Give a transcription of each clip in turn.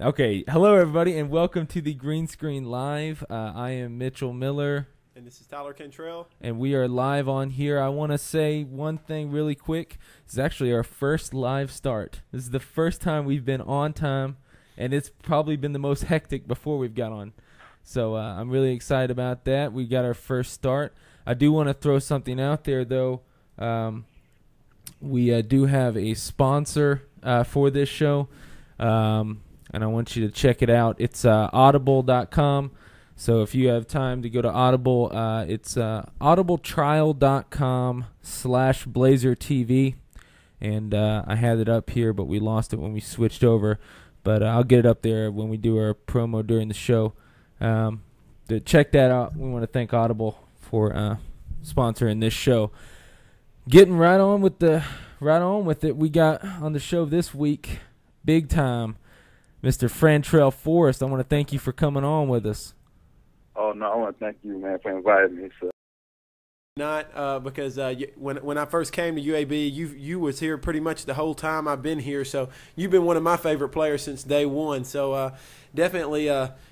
Okay, hello everybody, and welcome to the Green Screen Live. I am Mitchell Miller. And this is Tyler Frantrell. And we are live on here. I want to say one thing really quick. This is actually our first live start. This is the first time we've been on time, and it's probably been the most hectic before we've got on. So I'm really excited about that. We got our first start. I do want to throw something out there, though. We do have a sponsor for this show. And I want you to check it out. It's audible.com. So if you have time to go to Audible, it's audibletrial.com/BlazerTV. And I had it up here, but we lost it when we switched over. But I'll get it up there when we do our promo during the show. Check that out. We want to thank Audible for sponsoring this show. Getting right on with it. We got on the show this week, big time, Mr. Frantrell Forrest. I want to thank you for coming on with us. Oh, no, I want to thank you, man, for inviting me. So. Not because when I first came to UAB, you was here pretty much the whole time I've been here. So you've been one of my favorite players since day one. So definitely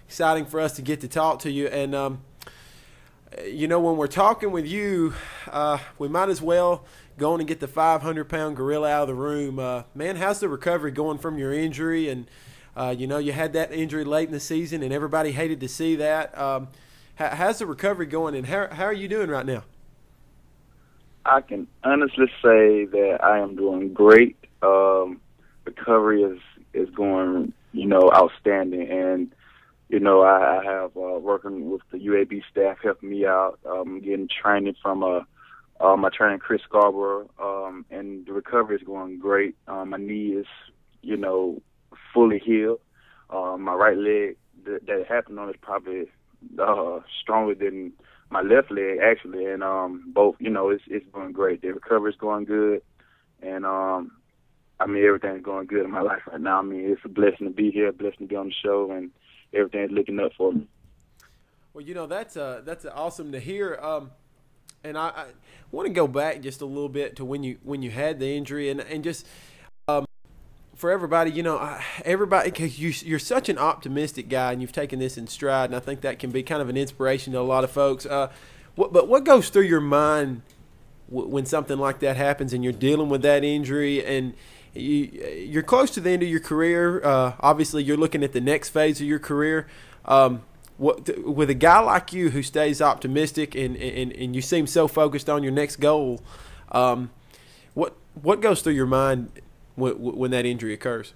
exciting for us to get to talk to you. And, when we're talking with you, we might as well go on and get the 500-pound gorilla out of the room. Man, how's the recovery going from your injury? And you had that injury late in the season, and everybody hated to see that. How's the recovery going, and how are you doing right now? I can honestly say that I am doing great. Recovery is going, outstanding. And, I have working with the UAB staff helping me out, getting training from my trainer, Chris Scarborough, and the recovery is going great. My knee is, fully healed. My right leg that it happened on is probably stronger than my left leg, actually, and both, it's going great. The recovery is going good, and everything's going good in my life right now. It's a blessing to be here, a blessing to be on the show, and everything's looking up for me. Well, that's awesome to hear. And I want to go back just a little bit to when you had the injury, and just for everybody, because you're such an optimistic guy, and you've taken this in stride, and I think that can be kind of an inspiration to a lot of folks. But what goes through your mind when something like that happens, and you're dealing with that injury, and you're close to the end of your career? Obviously, you're looking at the next phase of your career. With a guy like you who stays optimistic and you seem so focused on your next goal, what goes through your mind when that injury occurs?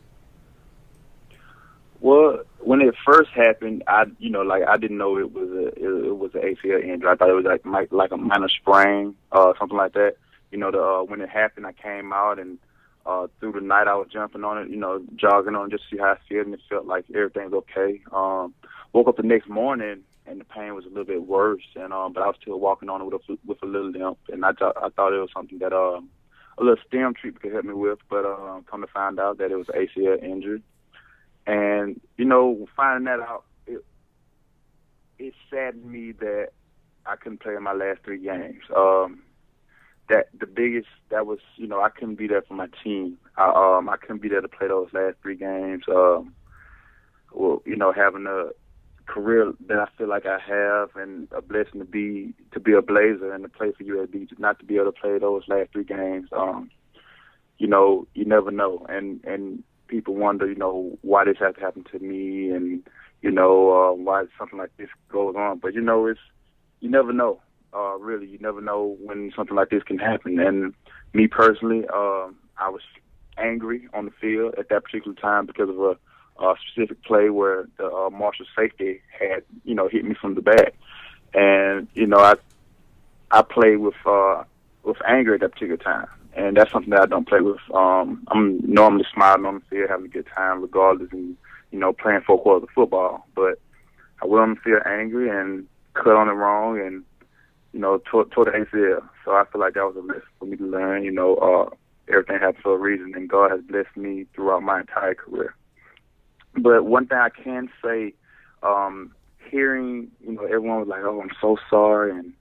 Well, when it first happened, I didn't know it was an ACL injury. I thought it was like a minor sprain, something like that. When it happened, I came out and through the night I was jumping on it, jogging on it just to see how I feel, and it felt like everything's okay. Woke up the next morning and the pain was a little bit worse, and but I was still walking on it with a little limp, and I thought it was something that a little stem treatment could help me with, but come to find out that it was ACL injury. And, finding that out, it saddened me that I couldn't play in my last 3 games. That was, I couldn't be there for my team. I couldn't be there to play those last 3 games. Having a career that I feel like I have, and a blessing to be a Blazer and to play for UAB, not to be able to play those last 3 games. You never know, and people wonder, why this has to happen to me, and why something like this goes on. But you never know. Really, you never know when something like this can happen. And me personally, I was angry on the field at that particular time because of a specific play where the Marshall safety had, hit me from the back. And, I played with anger at that particular time. And that's something that I don't play with. I'm normally smiling on the field, having a good time regardless, and, playing 4 quarters of football. But I went on the field angry and cut on it wrong and, tore the ACL. So I feel like that was a lesson for me to learn. Everything happens for a reason, and God has blessed me throughout my entire career. But one thing I can say, hearing, everyone was like, "Oh, I'm so sorry," and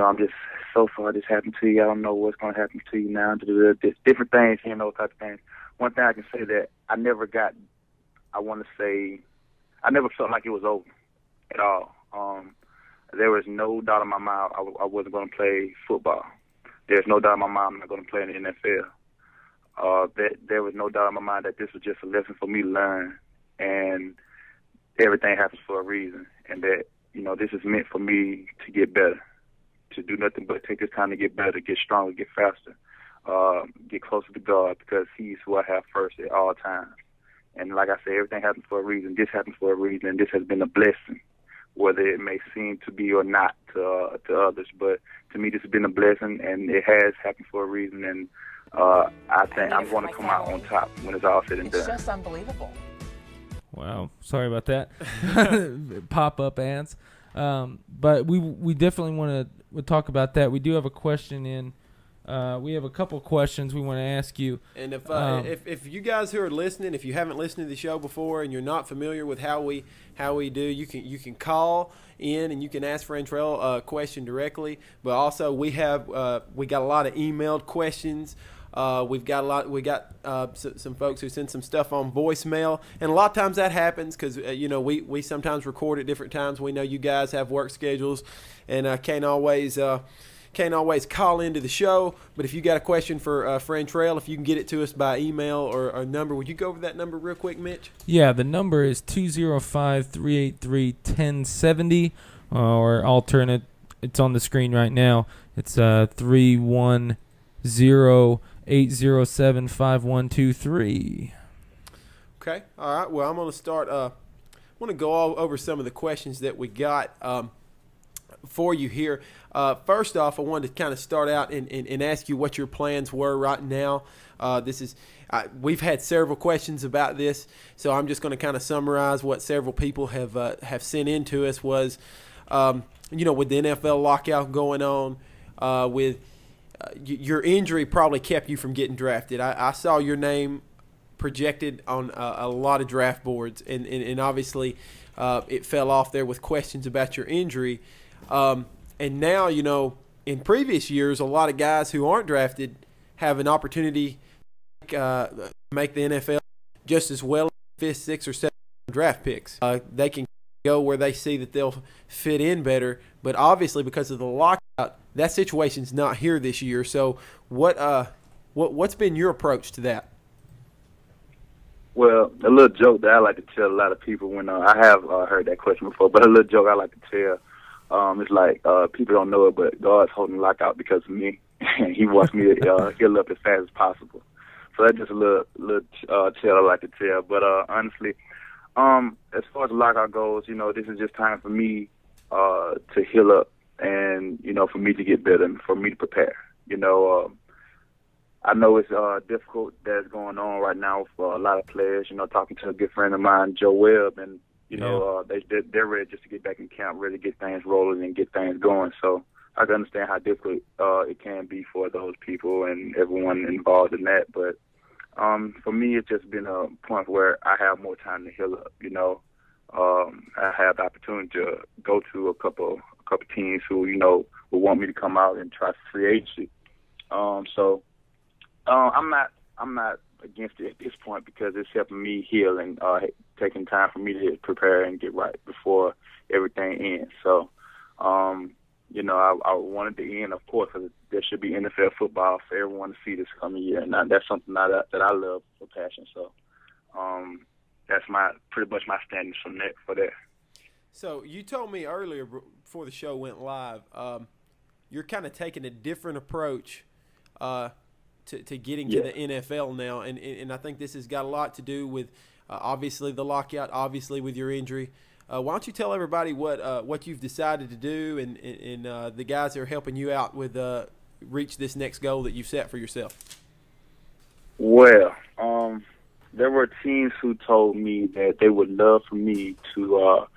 I'm just so sorry this happened to you. I don't know what's going to happen to you now. Different things, those type of things. one thing I can say that I never got, I want to say, I never felt like it was over at all. There was no doubt in my mind I wasn't going to play football. There's no doubt in my mind I'm not going to play in the NFL. There was no doubt in my mind that this was just a lesson for me to learn, and everything happens for a reason, and that, you know, this is meant for me to get better, to do nothing but take this time to get better, get stronger, get faster, get closer to God, because He's who I have first at all times. And like I said, everything happens for a reason. This happens for a reason, and this has been a blessing, whether it may seem to be or not to others. But to me, this has been a blessing, and it has happened for a reason. And I think I'm going to come out on top when it's all said and done. It's just unbelievable. Wow, sorry about that. Pop-up ads. But we definitely want to talk about that. We do have a question in. We have a couple questions we want to ask you. And if you guys who are listening, if you haven't listened to the show before and you're not familiar with how we do, you can call in and you can ask Frantrell a question directly. But also we got a lot of emailed questions. We got some folks who send some stuff on voicemail, and a lot of times that happens because we sometimes record at different times. We know you guys have work schedules and can't always call into the show. But if you got a question for Frantrell, if you can get it to us by email or a number, would you go over that number real quick, Mitch? Yeah, the number is 205-383-1070, or alternate, it's on the screen right now. It's 310-807-5123. Okay, all right. Well, I'm going to start. I want to go over some of the questions that we got for you here. First off, I wanted to kind of start out and ask you what your plans were right now. We've had several questions about this, so I'm just going to kind of summarize what several people have sent in to us. Was with the NFL lockout going on, with your injury probably kept you from getting drafted. I saw your name projected on a lot of draft boards, and obviously it fell off there with questions about your injury. And now, in previous years, a lot of guys who aren't drafted have an opportunity to make the NFL just as well as 5th, 6th, or 7th draft picks. They can go where they see that they'll fit in better. But obviously, because of the lockout, that situation's not here this year. So what's been your approach to that? Well, a little joke that I like to tell a lot of people when I have heard that question before, but a little joke I like to tell. It's like people don't know it, but God's holding the lockout because of me. He wants me to heal up as fast as possible. So that's just a little tale I like to tell. But honestly, as far as the lockout goes, this is just time for me to heal up and, for me to get better and for me to prepare. I know it's difficult that's going on right now for a lot of players. Talking to a good friend of mine, Joe Webb, and they're ready just to get back in camp, ready to get things rolling and get things going. So I can understand how difficult it can be for those people and everyone involved in that. But for me, it's just been a point where I have more time to heal up. I have the opportunity to go to a couple teams who will want me to come out and try free agency. So I'm not against it at this point because it's helping me heal and taking time for me to prepare and get right before everything ends. So, I wanted to end, of course, because there should be NFL football for everyone to see this coming year, and that's something that I love for passion. So, that's pretty much my standings for that. So you told me earlier before the show went live, you're kind of taking a different approach to getting to the NFL now, and I think this has got a lot to do with obviously the lockout, obviously with your injury. Why don't you tell everybody what you've decided to do and the guys that are helping you out with reach this next goal that you've set for yourself? Well, there were teams who told me that they would love for me to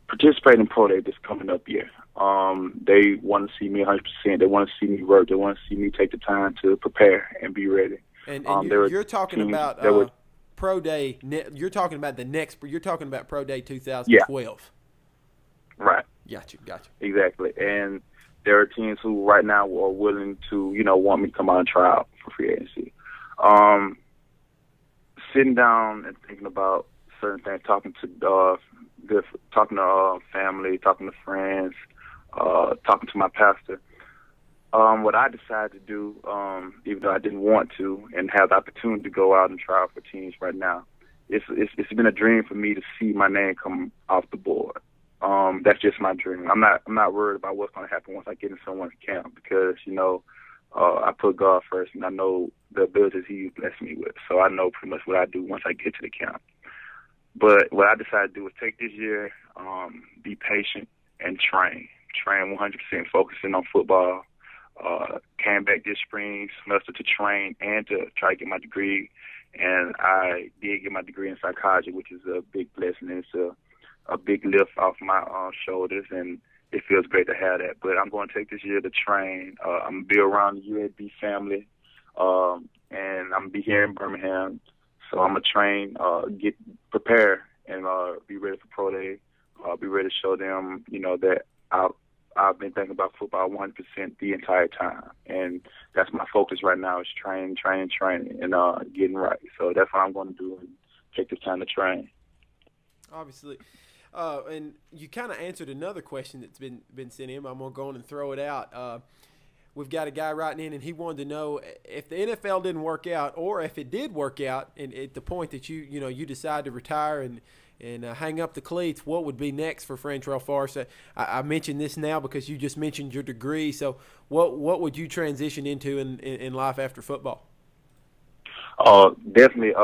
participate in Pro Day this coming up year. They want to see me 100%. They want to see me work. They want to see me take the time to prepare and be ready. And you're talking about Pro Day. You're talking about You're talking about Pro Day 2012. Yeah. Right. Gotcha. Exactly. And there are teams who right now are willing to, want me to come out and try out for free agency. sitting down and thinking about certain things, talking to family, talking to friends, talking to my pastor. What I decided to do, even though I didn't want to, and have the opportunity to go out and try out for teams right now, it's been a dream for me to see my name come off the board. That's just my dream. I'm not worried about what's going to happen once I get in someone's camp, because I put God first, and I know the abilities He blessed me with. So I know pretty much what I do once I get to the camp. But what I decided to do was take this year, be patient, and train 100%, focusing on football. Came back this spring semester to train and to try to get my degree, and I did get my degree in psychology, which is a big blessing. It's a big lift off my shoulders, and it feels great to have that. But I'm going to take this year to train. I'm going to be around the UAB family, and I'm going to be here in Birmingham. So I'm going to train, get prepared, and be ready for pro day. Be ready to show them, that I've been thinking about football 100% the entire time. And that's my focus right now, is training, and getting right. So that's what I'm going to do, and take this time to train. Obviously. And you kind of answered another question that's been sent in. I'm going to go on and throw it out. We've got a guy writing in, and he wanted to know if the NFL didn't work out, or if it did work out, and at the point that you decide to retire and hang up the cleats, what would be next for Frantrell Forrest? I mentioned this now because you just mentioned your degree. So what would you transition into in life after football? Definitely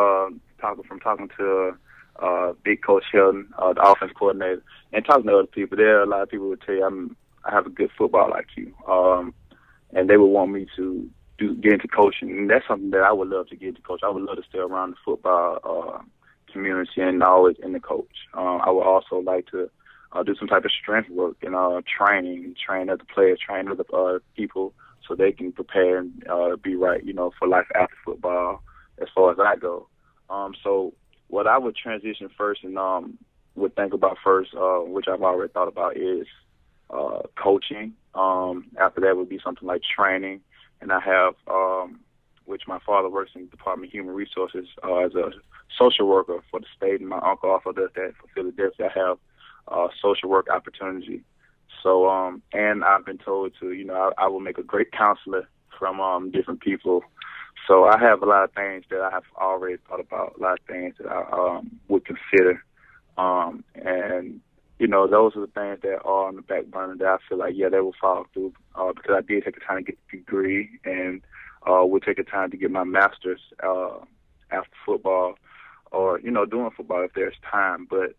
talking to big Coach Hilton, the offense coordinator, and talking to other people. There are a lot of people who would tell you I have a good football IQ, and they would want me to get into coaching. And that's something that I would love to get into coach. I would love to stay around the football community and always in the coach. I would also like to do some type of strength work and train other players, train other people, so they can prepare and be right, for life after football, as far as I go. So what I would transition first and would think about first, which I've already thought about, is coaching. After that would be something like training. And I have, which my father works in the Department of Human Resources as a social worker for the state, and my uncle also does that for Philadelphia. I have social work opportunity. So, and I've been told to, I will make a great counselor from different people. So I have a lot of things that I have already thought about, a lot of things that I would consider. And, those are the things that are on the back burner that I feel like, they will fall through, because I did take the time to get the degree, and will take the time to get my master's after football, or, doing football if there's time. But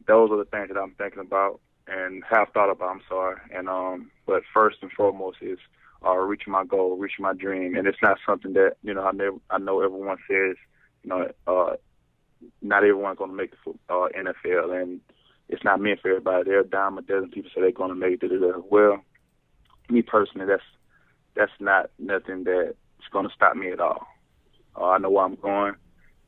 those are the things that I'm thinking about and have thought about, And but first and foremost is reaching my goal, reaching my dream. And it's not something that, I know everyone says, not everyone's going to make the NFL, and it's not meant for everybody. There are a dime a dozen people say they're going to make it. Well, me personally, that's not nothing that's going to stop me at all. I know where I'm going,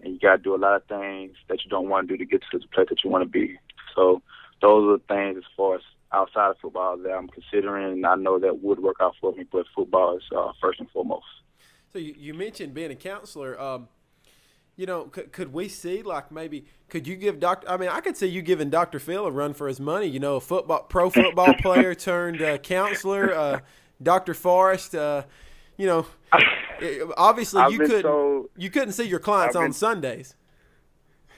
and you got to do a lot of things that you don't want to do to get to the place that you want to be. So those are the things as far as outside of football that I'm considering, and I know that would work out for me, but football is first and foremost. So you mentioned being a counselor. Could we see, like, maybe could you give I could see you giving Dr. Phil a run for his money, a pro football player turned counselor, Dr. Forrest, obviously you couldn't see your clients on Sundays.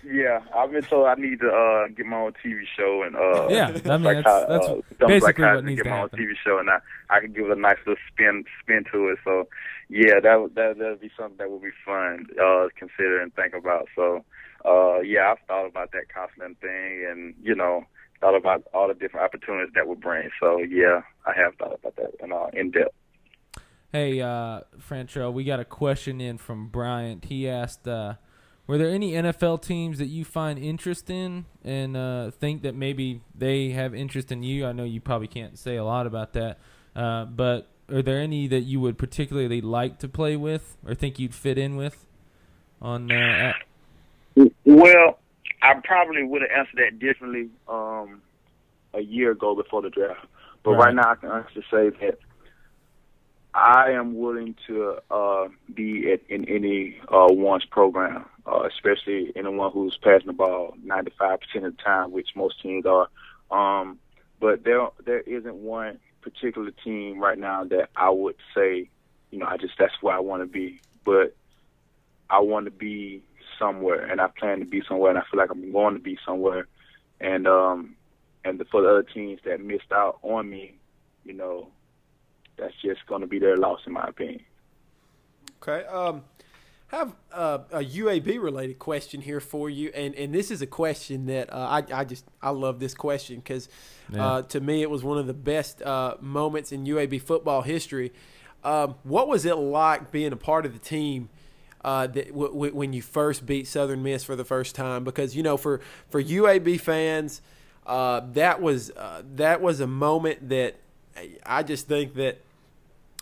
Yeah, I've been told I need to get my own TV show, and that's basically what needs to happen. My own TV show, and I can give it a nice little spin to it. So yeah, that'd be something that would be fun to consider and think about. So I've thought about that counseling thing, and thought about all the different opportunities that would bring. So yeah, I have thought about that in depth. Hey, Frantrell, we got a question in from Bryant. He asked, were there any NFL teams that you find interest in and think that maybe they have interest in you? I know you probably can't say a lot about that, but are there any that you would particularly like to play with or think you'd fit in with? Well, I probably would have answered that differently a year ago before the draft. But right now I can honestly say that I am willing to be in any one's program. especially anyone who's passing the ball 95% of the time, which most teams are. But there isn't one particular team right now that I would say, that's where I want to be. But I want to be somewhere, and I plan to be somewhere, and I feel like I'm going to be somewhere. And for the other teams that missed out on me, that's just going to be their loss, in my opinion. Okay. Have a UAB related question here for you, and this is a question that I love this question because to me it was one of the best moments in UAB football history. What was it like being a part of the team when you first beat Southern Miss for the first time? Because for UAB fans, that was a moment that I just think that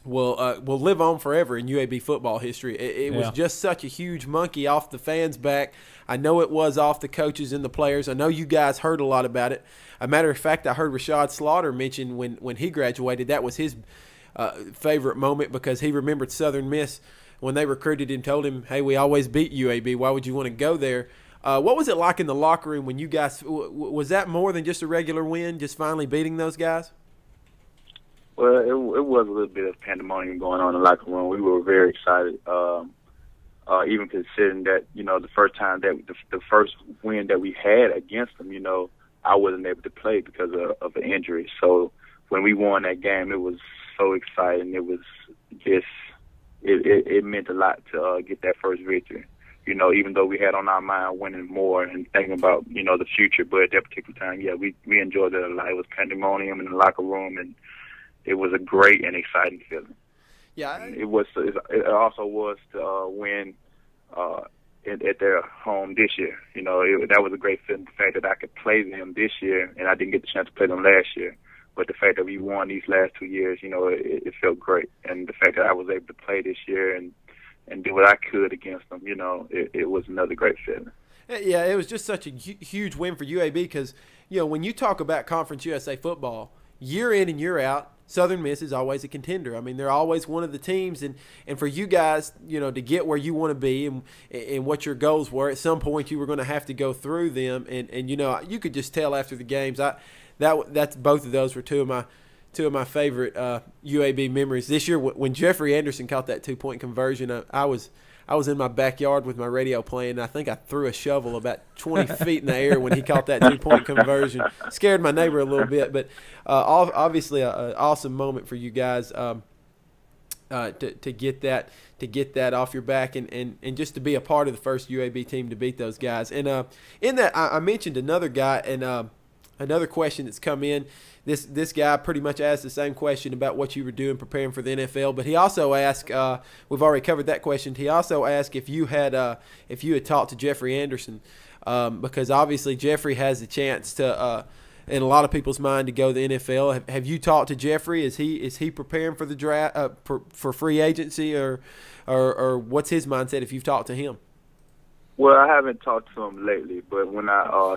will live on forever in UAB football history. It was just such a huge monkey off the fans' back. I know it was off the coaches and the players. I know you guys heard a lot about it. A matter of fact, I heard Rashad Slaughter mention when he graduated, that was his favorite moment because he remembered Southern Miss when they recruited him, told him, hey, we always beat UAB. Why would you want to go there? What was it like in the locker room when you guys – was that more than just a regular win, just finally beating those guys? Well, it was a little bit of pandemonium going on in the locker room. We were very excited, even considering that, the first time that the first win that we had against them, I wasn't able to play because of an injury. So when we won that game, it was so exciting. It was just it meant a lot to get that first victory. Even though we had on our mind winning more and thinking about, the future, but at that particular time, we enjoyed it a lot. It was pandemonium in the locker room, and it was a great and exciting feeling. Yeah, it also was to win at their home this year. That was a great feeling. The fact that I could play them this year, and I didn't get the chance to play them last year, but the fact that we won these last 2 years, it felt great. And the fact that I was able to play this year and do what I could against them, it was another great feeling. Yeah, it was just such a huge win for UAB because, when you talk about Conference USA football, year in and year out, Southern Miss is always a contender. I mean, they're always one of the teams, and for you guys, to get where you want to be and what your goals were, at some point you were going to have to go through them, and you could just tell after the games. That's both of those were two of my favorite UAB memories. This year, when Jeffrey Anderson caught that 2-point conversion, I was in my backyard with my radio playing, and I think I threw a shovel about 20 feet in the air when he caught that 2-point conversion. Scared my neighbor a little bit, but obviously an awesome moment for you guys to get that off your back and just to be a part of the first UAB team to beat those guys. And in that, I mentioned another guy and another question that's come in. This guy pretty much asked the same question about what you were doing preparing for the NFL, but he also asked, we've already covered that question. He also asked if you had talked to Jeffrey Anderson, because obviously Jeffrey has the chance to, in a lot of people's mind, to go to the NFL. Have you talked to Jeffrey? Is he preparing for the draft for free agency, or what's his mindset if you've talked to him? Well, I haven't talked to him lately, but when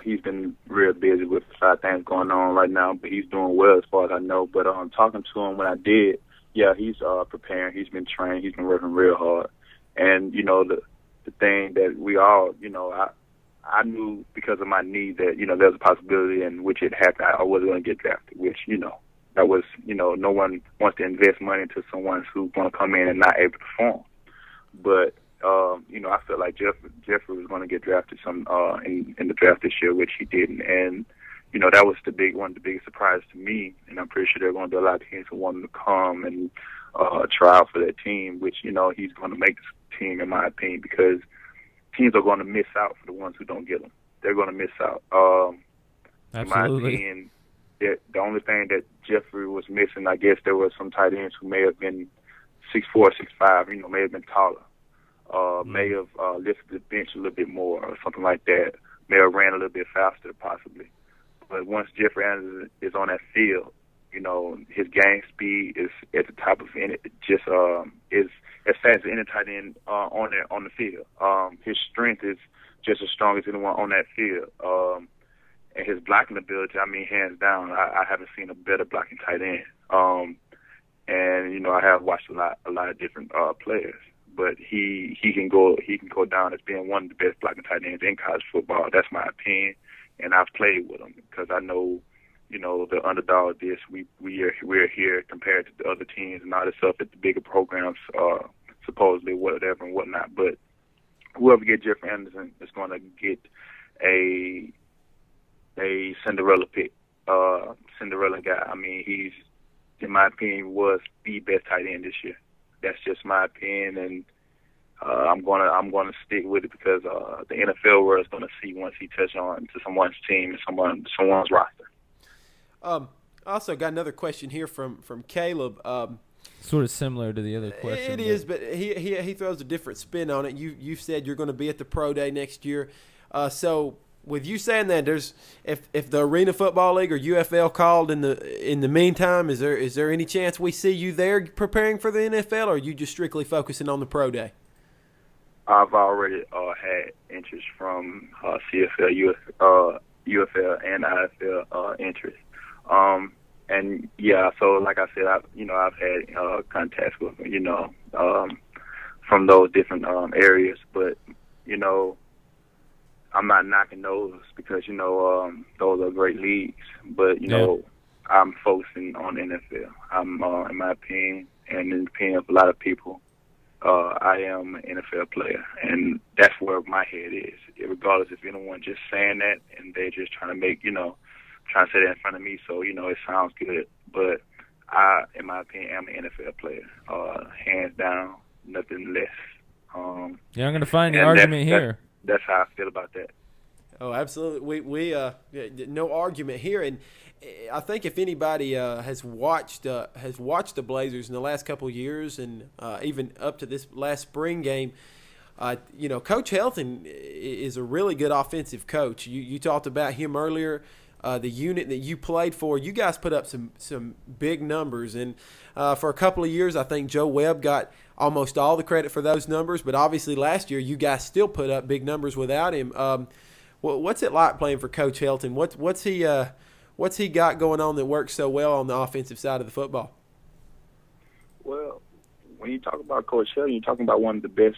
he's been real busy with a lot of things going on right now, but he's doing well as far as I know. But talking to him when I did, he's preparing. He's been trained. He's been working real hard. And, the thing that we all, I knew because of my knee that, there's a possibility in which it happened. I wasn't going to get drafted, which, that was, no one wants to invest money into someone who's going to come in and not able to perform. But I felt like Jeffrey was going to get drafted in the draft this year, which he didn't. And, that was one of the biggest surprises to me. And I'm pretty sure there are going to be a lot of teams who want him to come and try out for that team, which, he's going to make this team, in my opinion, because teams are going to miss out for the ones who don't get them. They're going to miss out. Absolutely. In my opinion, the only thing that Jeffrey was missing, I guess there were some tight ends who may have been 6'4", 6'5", may have been taller. May have lifted the bench a little bit more or something like that. May have ran a little bit faster, possibly. But once Jeffrey Anderson is on that field, his game speed is at the top of it. Just is as fast as any tight end on the field. His strength is just as strong as anyone on that field. And his blocking ability, hands down, I haven't seen a better blocking tight end. And I have watched a lot of different players. but he can go down as being one of the best blocking tight ends in college football. That's my opinion, and I've played with him because I know, the underdog. We're here compared to the other teams and all this stuff at the bigger programs, supposedly whatever and whatnot. But whoever gets Jeff Anderson is going to get a Cinderella pick, Cinderella guy. I mean, he's, in my opinion, was the best tight end this year. That's just my opinion, and I'm gonna stick with it because the NFL world is gonna see once he touches on to someone's team and someone's roster. I also got another question here from Caleb. Sort of similar to the other question. It is, but he throws a different spin on it. You said you're going to be at the Pro Day next year, so with you saying that, if the Arena Football League or UFL called in the meantime, is there any chance we see you there preparing for the NFL, or are you just strictly focusing on the Pro Day? I've already had interest from CFL, UFL, and IFL interest. And yeah, so like I said, I've had contacts with from those different areas, but I'm not knocking those because those are great leagues. But I'm focusing on NFL. I'm in my opinion, and in the opinion of a lot of people, I am an NFL player, and that's where my head is. Regardless if anyone just saying that and they're just trying to make trying to say that in front of me, so it sounds good. But I, in my opinion, am an NFL player, hands down, nothing less. You're not going to find the argument here. That's how I feel about that. Oh, absolutely. We no argument here, and I think if anybody has watched the Blazers in the last couple of years, and even up to this last spring game, Coach Helton is a really good offensive coach. You talked about him earlier. The unit that you played for, you guys put up some big numbers, and for a couple of years, I think Joe Webb got almost all the credit for those numbers. But obviously, last year you guys still put up big numbers without him. What's it like playing for Coach Helton? What's he got going on that works so well on the offensive side of the football? Well, when you talk about Coach Helton, you're talking about one of the best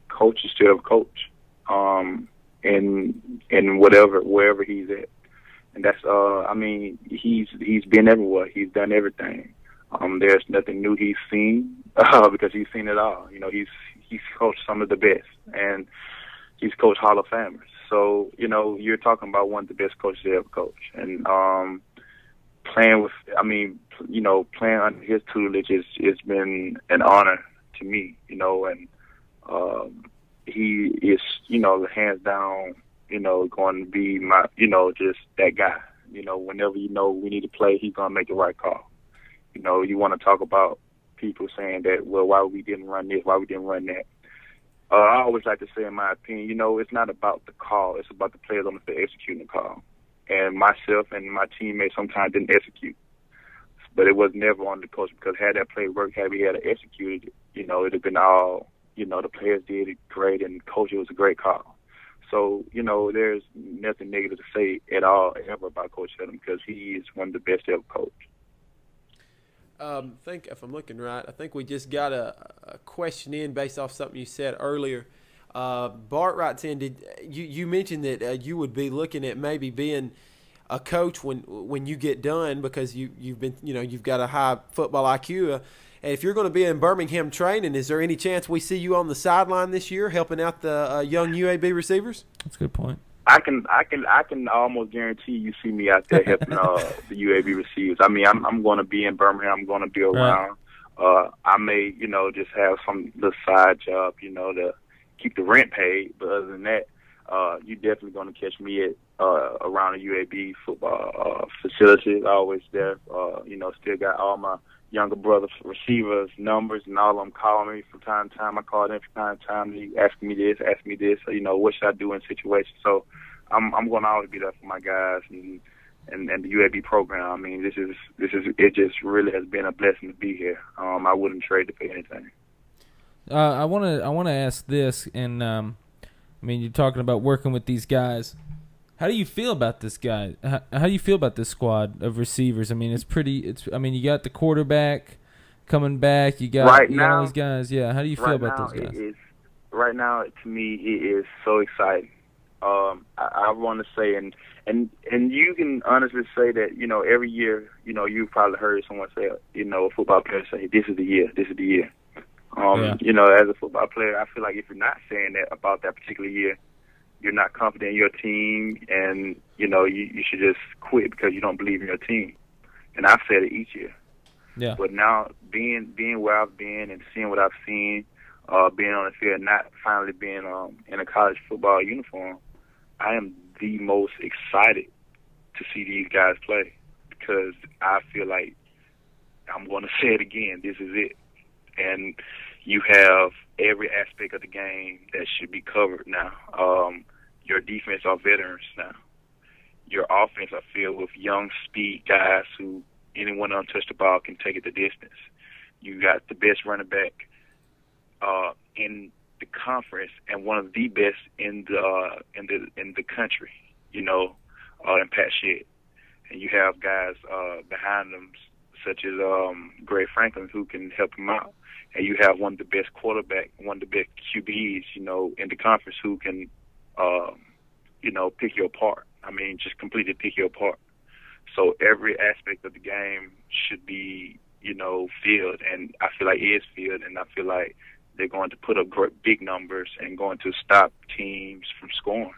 coaches to ever coach. In wherever he's at, and that's he's been everywhere. He's done everything. There's nothing new he's seen because he's seen it all. He's coached some of the best, and he's coached Hall of Famers. So you're talking about one of the best coaches to ever coach, and playing under his tutelage it's been an honor to me. And he is, hands down, going to be my, just that guy. Whenever we need to play, he's going to make the right call. You want to talk about people saying that, well, why we didn't run this, why we didn't run that. I always like to say, in my opinion, it's not about the call. It's about the players on the field executing the call. And myself and my teammates sometimes didn't execute. But it was never on the coach, because had that play worked, had we had to execute it, it would have been all, the players did it great, and coach, it was a great call. So, there's nothing negative to say at all ever about Coach Helton, because he is one of the best ever coached. I think, if I'm looking right, I think we just got a question in based off something you said earlier. Bart writes in, you mentioned that you would be looking at maybe being a coach when you get done, because you've got a high football IQ. And if you're going to be in Birmingham training, is there any chance we see you on the sideline this year helping out the young UAB receivers? That's a good point. I can almost guarantee you see me out there helping the UAB receivers. I mean, I'm going to be in Birmingham. I'm going to be around. Right. I may, just have some little side job, to keep the rent paid. But other than that, you're definitely going to catch me at around the UAB football facilities. Always there. Still got all my younger brothers, receivers, numbers, and all of them calling me from time to time. I call them from time to time. They asking me this. So, what should I do in situations? So I'm going to always be there for my guys and the UAB program. I mean, this is it just really has been a blessing to be here. I wouldn't trade it for anything. I want to ask this, and you're talking about working with these guys. How do you feel about this guy? How do you feel about this squad of receivers? I mean, you got the quarterback, coming back. You got all those guys. Yeah, how do you feel about those guys? Right now, to me, it is so exciting. I want to say, and you can honestly say that, every year, you've probably heard someone say, a football player say, this is the year, this is the year. As a football player, I feel like if you're not saying that about that particular year, you're not confident in your team, and, you should just quit because you don't believe in your team. And I've said it each year. Yeah. But now, being where I've been and seeing what I've seen, being on the field, not finally being in a college football uniform, I am the most excited to see these guys play because I feel like I'm going to say it again. This is it. And you have every aspect of the game that should be covered now. Your defense are veterans now. Your offense are filled with young speed guys who anyone untouched the ball can take it the distance. You got the best running back in the conference and one of the best in the country, in Pat Shedd. And you have guys behind them such as Greg Franklin who can help him out. And you have one of the best quarterback, one of the best QBs, in the conference who can, pick you apart. I mean, just completely pick you apart. So every aspect of the game should be, filled, and I feel like it is filled, and I feel like they're going to put up big numbers and going to stop teams from scoring.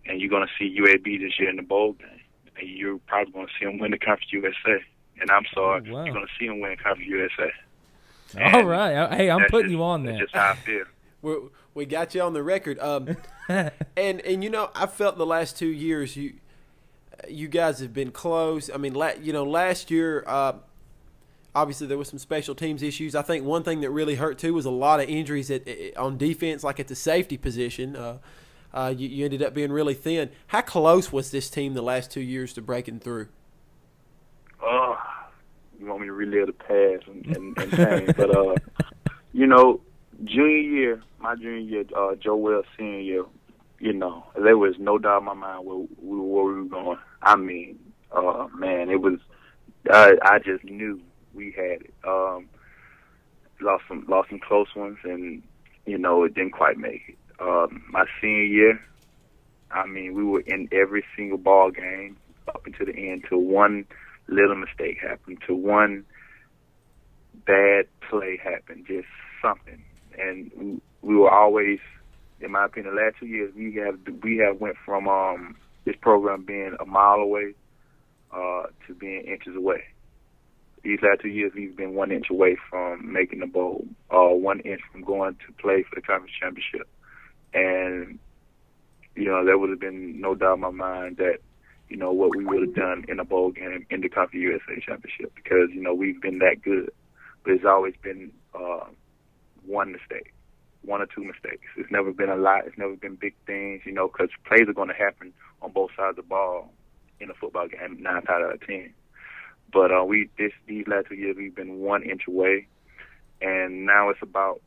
And you're going to see UAB this year in the bowl game, and you're probably going to see them win the Conference USA. And I'm sorry, You're going to see them win Conference USA. And all right. Hey, I'm putting you on there. That's just how I feel. We got you on the record. And I felt the last 2 years you guys have been close. I mean, last year, obviously there was some special teams issues. I think one thing that really hurt too was a lot of injuries on defense, like at the safety position. You ended up being really thin. How close was this team the last 2 years to breaking through? You want me to relive the past and pain, but my junior year, Joe Wells senior year, there was no doubt in my mind where we were going. I mean, man, it was. I just knew we had it. Lost some close ones, and it didn't quite make it. My senior year, I mean, we were in every single ball game up until the end. Till one little mistake happened, to one bad play happened, just something, and we were always. In my opinion, the last 2 years we have went from this program being a mile away to being inches away. These last 2 years we've been 1 inch away from making the bowl, 1 inch from going to play for the conference championship. And there would have been no doubt in my mind that what we would have done in a bowl game in the Conference USA championship because we've been that good. But it's always been one mistake. 1 or 2 mistakes. It's never been a lot. It's never been big things, because plays are going to happen on both sides of the ball in a football game 9 out of 10. But these last 2 years we've been 1 inch away, and now it's about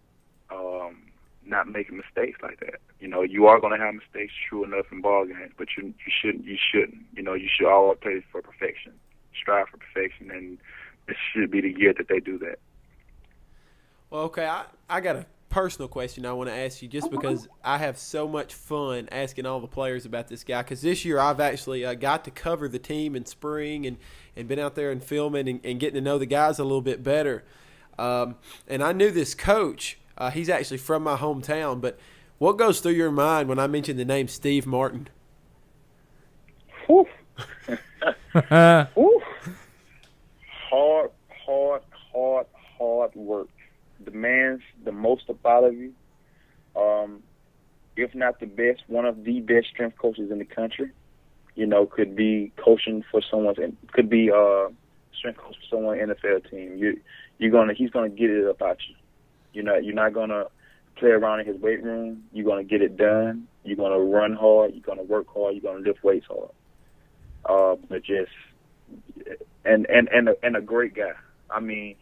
not making mistakes like that. You are going to have mistakes, true enough, in ball games, but you shouldn't. You should always play for perfection, strive for perfection, and this should be the year that they do that. Well, okay, I got a personal question I want to ask you just because I have so much fun asking all the players about this guy because this year I've actually got to cover the team in spring and been out there and filming and getting to know the guys a little bit better. And I knew this coach. He's actually from my hometown, but what goes through your mind when I mention the name Steve Martin? Whew. Whew. Hard work. Demands the most out of you. If not the best, one of the best strength coaches in the country. Could be coaching for someone's, could be strength coach for someone's NFL team. He's gonna get it about you. You're not gonna play around in his weight room. You're gonna get it done. You're gonna run hard. You're gonna work hard. You're gonna lift weights hard. But just and a great guy. I mean,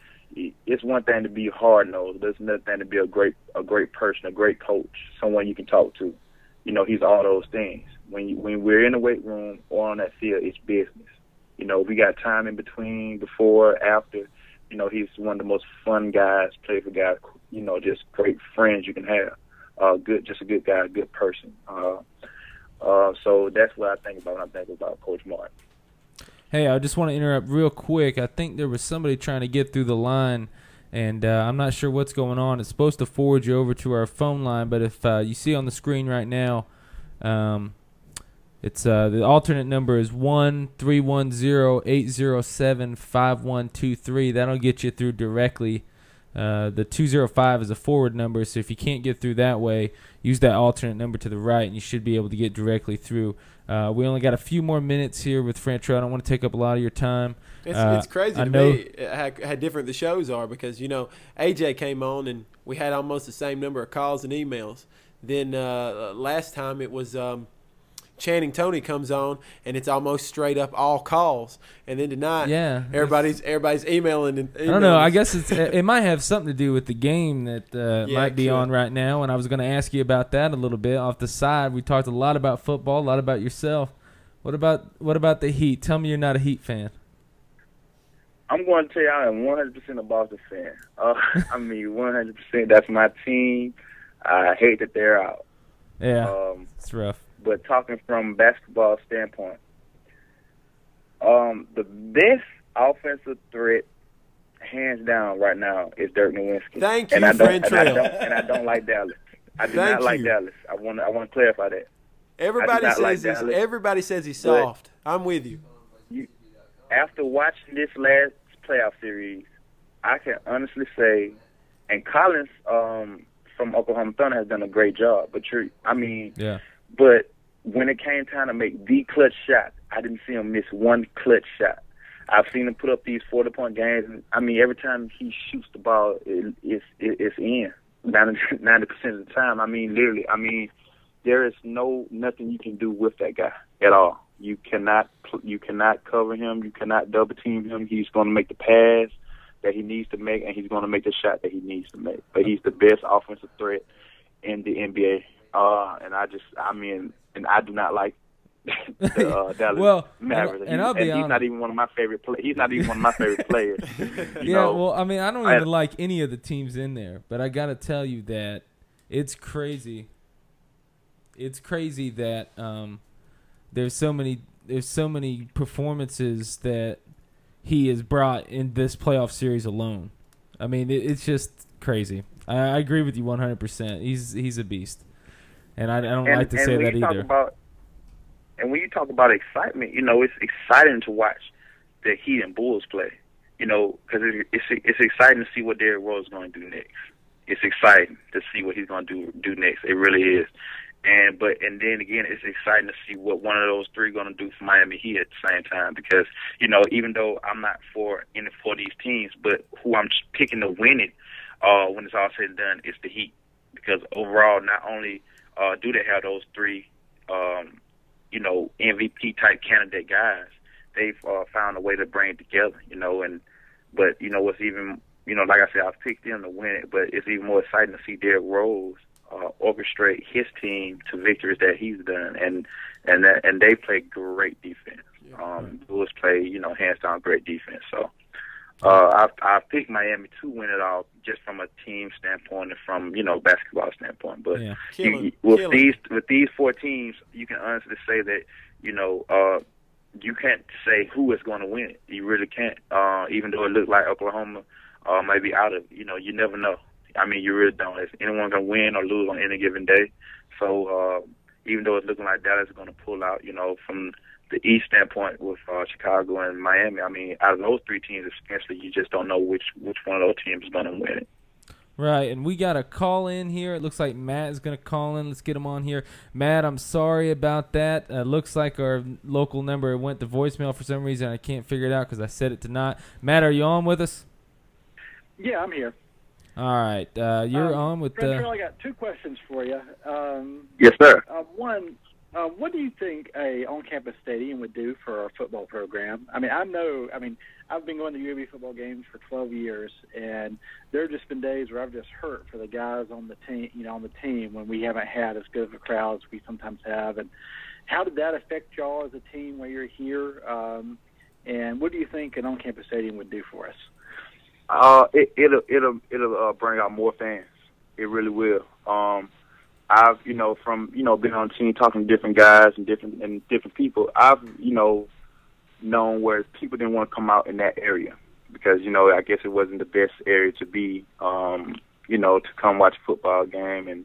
it's one thing to be hard-nosed. There's another thing to be a great person, a great coach, someone you can talk to. He's all those things. When we're in the weight room or on that field, it's business. We got time in between, before, after, he's one of the most fun guys, playful guys, just great friends you can have. Just a good guy, a good person. So that's what I think about when I think about Coach Martin. Hey, I just want to interrupt real quick. I think there was somebody trying to get through the line, and I'm not sure what's going on. It's supposed to forward you over to our phone line, but if you see on the screen right now, it's the alternate number is 1-310-807-5123. That'll get you through directly. The 205 is a forward number, so if you can't get through that way, use that alternate number to the right, and you should be able to get directly through. We only got a few more minutes here with Frantrell. I don't want to take up a lot of your time. It's crazy to me how different the shows are because, AJ came on and we had almost the same number of calls and emails. Then last time it was Channing Tony comes on and it's almost straight up all calls. And then tonight, everybody's emailing. I don't know. I guess it might have something to do with the game that might be on right now. And I was going to ask you about that a little bit off the side. We talked a lot about football, a lot about yourself. What about the Heat? Tell me you're not a Heat fan. I'm going to tell you I am 100% a Boston fan. 100%. That's my team. I hate that they're out. Yeah, it's rough. But talking from basketball standpoint, the best offensive threat, hands down, right now is Dirk Nowitzki. Thank you, Frantrell. And I don't like Dallas. I do not like Dallas. I want to clarify that. Everybody says he's soft. I'm with you. After watching this last playoff series, I can honestly say, and Collins from Oklahoma Thunder has done a great job. But But when it came time to make the clutch shot, I didn't see him miss one clutch shot. I've seen him put up these 40-point games. And, every time he shoots the ball, it's in 90% of the time. Literally. There is nothing you can do with that guy at all. You cannot cover him. You cannot double team him. He's going to make the pass that he needs to make, and he's going to make the shot that he needs to make. But he's the best offensive threat in the NBA. And I do not like the Dallas Mavericks. And I'll be honest, he's not even one of my favorite players. He's not even one of my favorite players. I don't even like any of the teams in there. But I got to tell you that it's crazy. It's crazy that there's so many performances that he has brought in this playoff series alone. It's just crazy. I agree with you 100%. He's a beast. And I don't like to say that either. And when you talk about excitement, it's exciting to watch the Heat and Bulls play. Because it's exciting to see what Derrick Rose is going to do next. It's exciting to see what he's going to do next. It really is. And then again, it's exciting to see what one of those three going to do for Miami Heat at the same time. Because even though I'm not for these teams, but who I'm picking to win it when it's all said and done is the Heat. Because overall, not only do they have those three, MVP type candidate guys, they've found a way to bring it together. But what's even, like I said, I've picked them to win it, but it's even more exciting to see Derrick Rose orchestrate his team to victories that he's done, and they play great defense. Bulls play, hands down great defense. So I've picked Miami to win it all, just from a team standpoint and from basketball standpoint. But with these four teams, you can honestly say that you can't say who is going to win it. You really can't. Even though it looks like Oklahoma might be out of it, you never know. You really don't. If anyone can win or lose on any given day. So even though it's looking like Dallas is going to pull out, from the East standpoint with Chicago and Miami, out of those three teams, especially, you just don't know which one of those teams is going to win it. Right, and we got a call in here. It looks like Matt is going to call in. Let's get him on here. Matt, I'm sorry about that. Looks like our local number went to voicemail for some reason. I can't figure it out because I set it to not. Matt, are you on with us? Yeah, I'm here. All right, you're on with Frantrell, I got two questions for you. Yes, sir. One, what do you think a on-campus stadium would do for our football program? I've been going to UAB football games for 12 years, and there have just been days where I've just hurt for the guys on the team, when we haven't had as good of a crowd as we sometimes have. And how did that affect y'all as a team while you're here? And what do you think an on-campus stadium would do for us? It'll bring out more fans. It really will. I've from being on the team, talking to different guys and different people. I've known where people didn't want to come out in that area because I guess it wasn't the best area to be. To come watch a football game and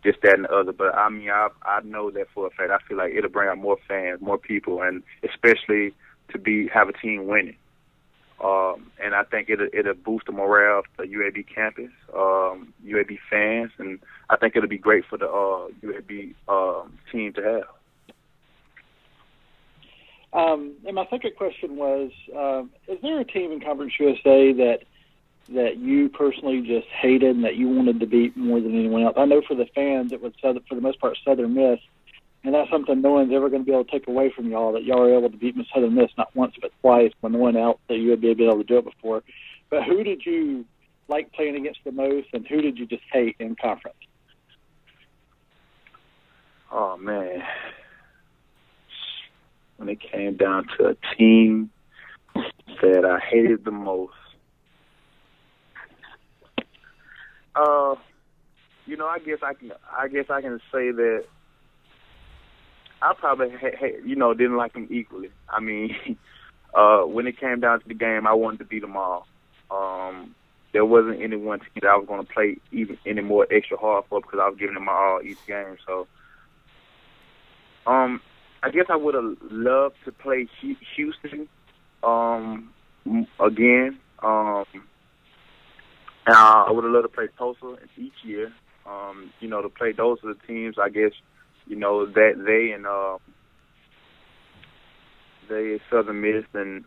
this, that, and the other. But I mean, I know that for a fact. I feel like it'll bring out more fans, more people, and especially to have a team winning. And I think it'll boost the morale of the UAB campus, UAB fans, and I think it'll be great for the UAB team to have. And my second question was, is there a team in Conference USA that you personally just hated and that you wanted to beat more than anyone else? I know for the fans it was, for the most part, Southern Miss. And that's something no one's ever going to be able to take away from y'all, that y'all were able to beat Miss Southern Miss not once but twice when no one else that you would be able to do it before. But who did you like playing against the most, and who did you just hate in conference? Oh, man. When it came down to a team that I hated the most, I guess I can say that I probably didn't like them equally. I mean, when it came down to the game, I wanted to beat them all. There wasn't any one team that I was going to play even any more extra hard for because I was giving them my all each game. So, I guess I would have loved to play Houston again. And I would have loved to play Tulsa each year. To play those are the teams, I guess, that they Southern Miss and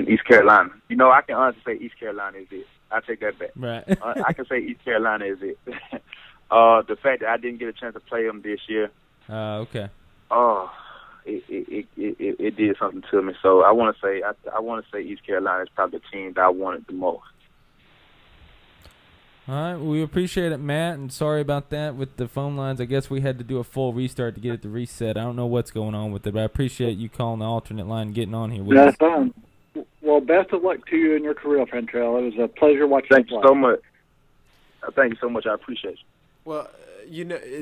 East Carolina. I can honestly say East Carolina is it. I take that back. Right. I can say East Carolina is it. The fact that I didn't get a chance to play them this year. Okay. It did something to me. So I want to say East Carolina is probably the team that I wanted the most. All right, well, we appreciate it, Matt, and sorry about that with the phone lines. I guess we had to do a full restart to get it to reset. I don't know what's going on with it, but I appreciate you calling the alternate line and getting on here with us. That's fine. Well, best of luck to you in your career, Frantrell. It was a pleasure watching you play. Thank you so much. Thank you so much. I appreciate you. Well,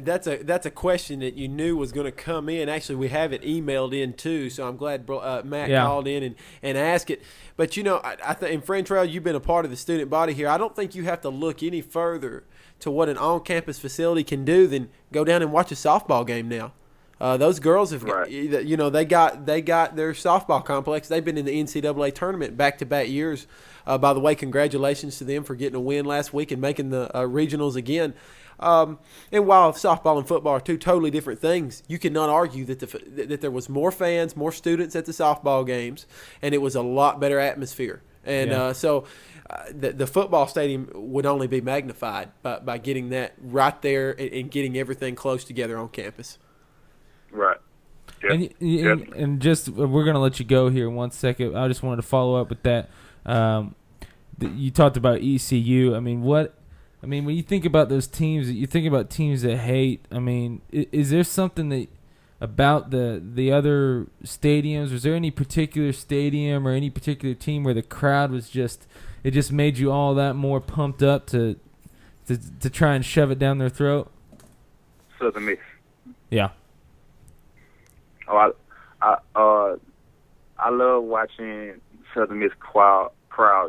that's a question that you knew was going to come in. Actually, we have it emailed in too, so I'm glad Matt called in and asked it. But I think, and Frantrell, you've been a part of the student body here. I don't think you have to look any further to what an on-campus facility can do than go down and watch a softball game now. Those girls have, right. They got their softball complex. They've been in the NCAA tournament back-to-back years. By the way, congratulations to them for getting a win last week and making the regionals again. And while softball and football are two totally different things, you cannot argue that there was more fans, more students at the softball games, and it was a lot better atmosphere. And so the football stadium would only be magnified by getting that right there and getting everything close together on campus. Right. Yep. And just we're going to let you go here in 1 second. I just wanted to follow up with that. You talked about ECU. When you think about those teams, you think about teams that hate. Is there something about the other stadiums? Was there any particular stadium or any particular team where the crowd was just made you all that more pumped up to try and shove it down their throat? Southern Miss. Yeah. Oh, I love watching Southern Miss crowd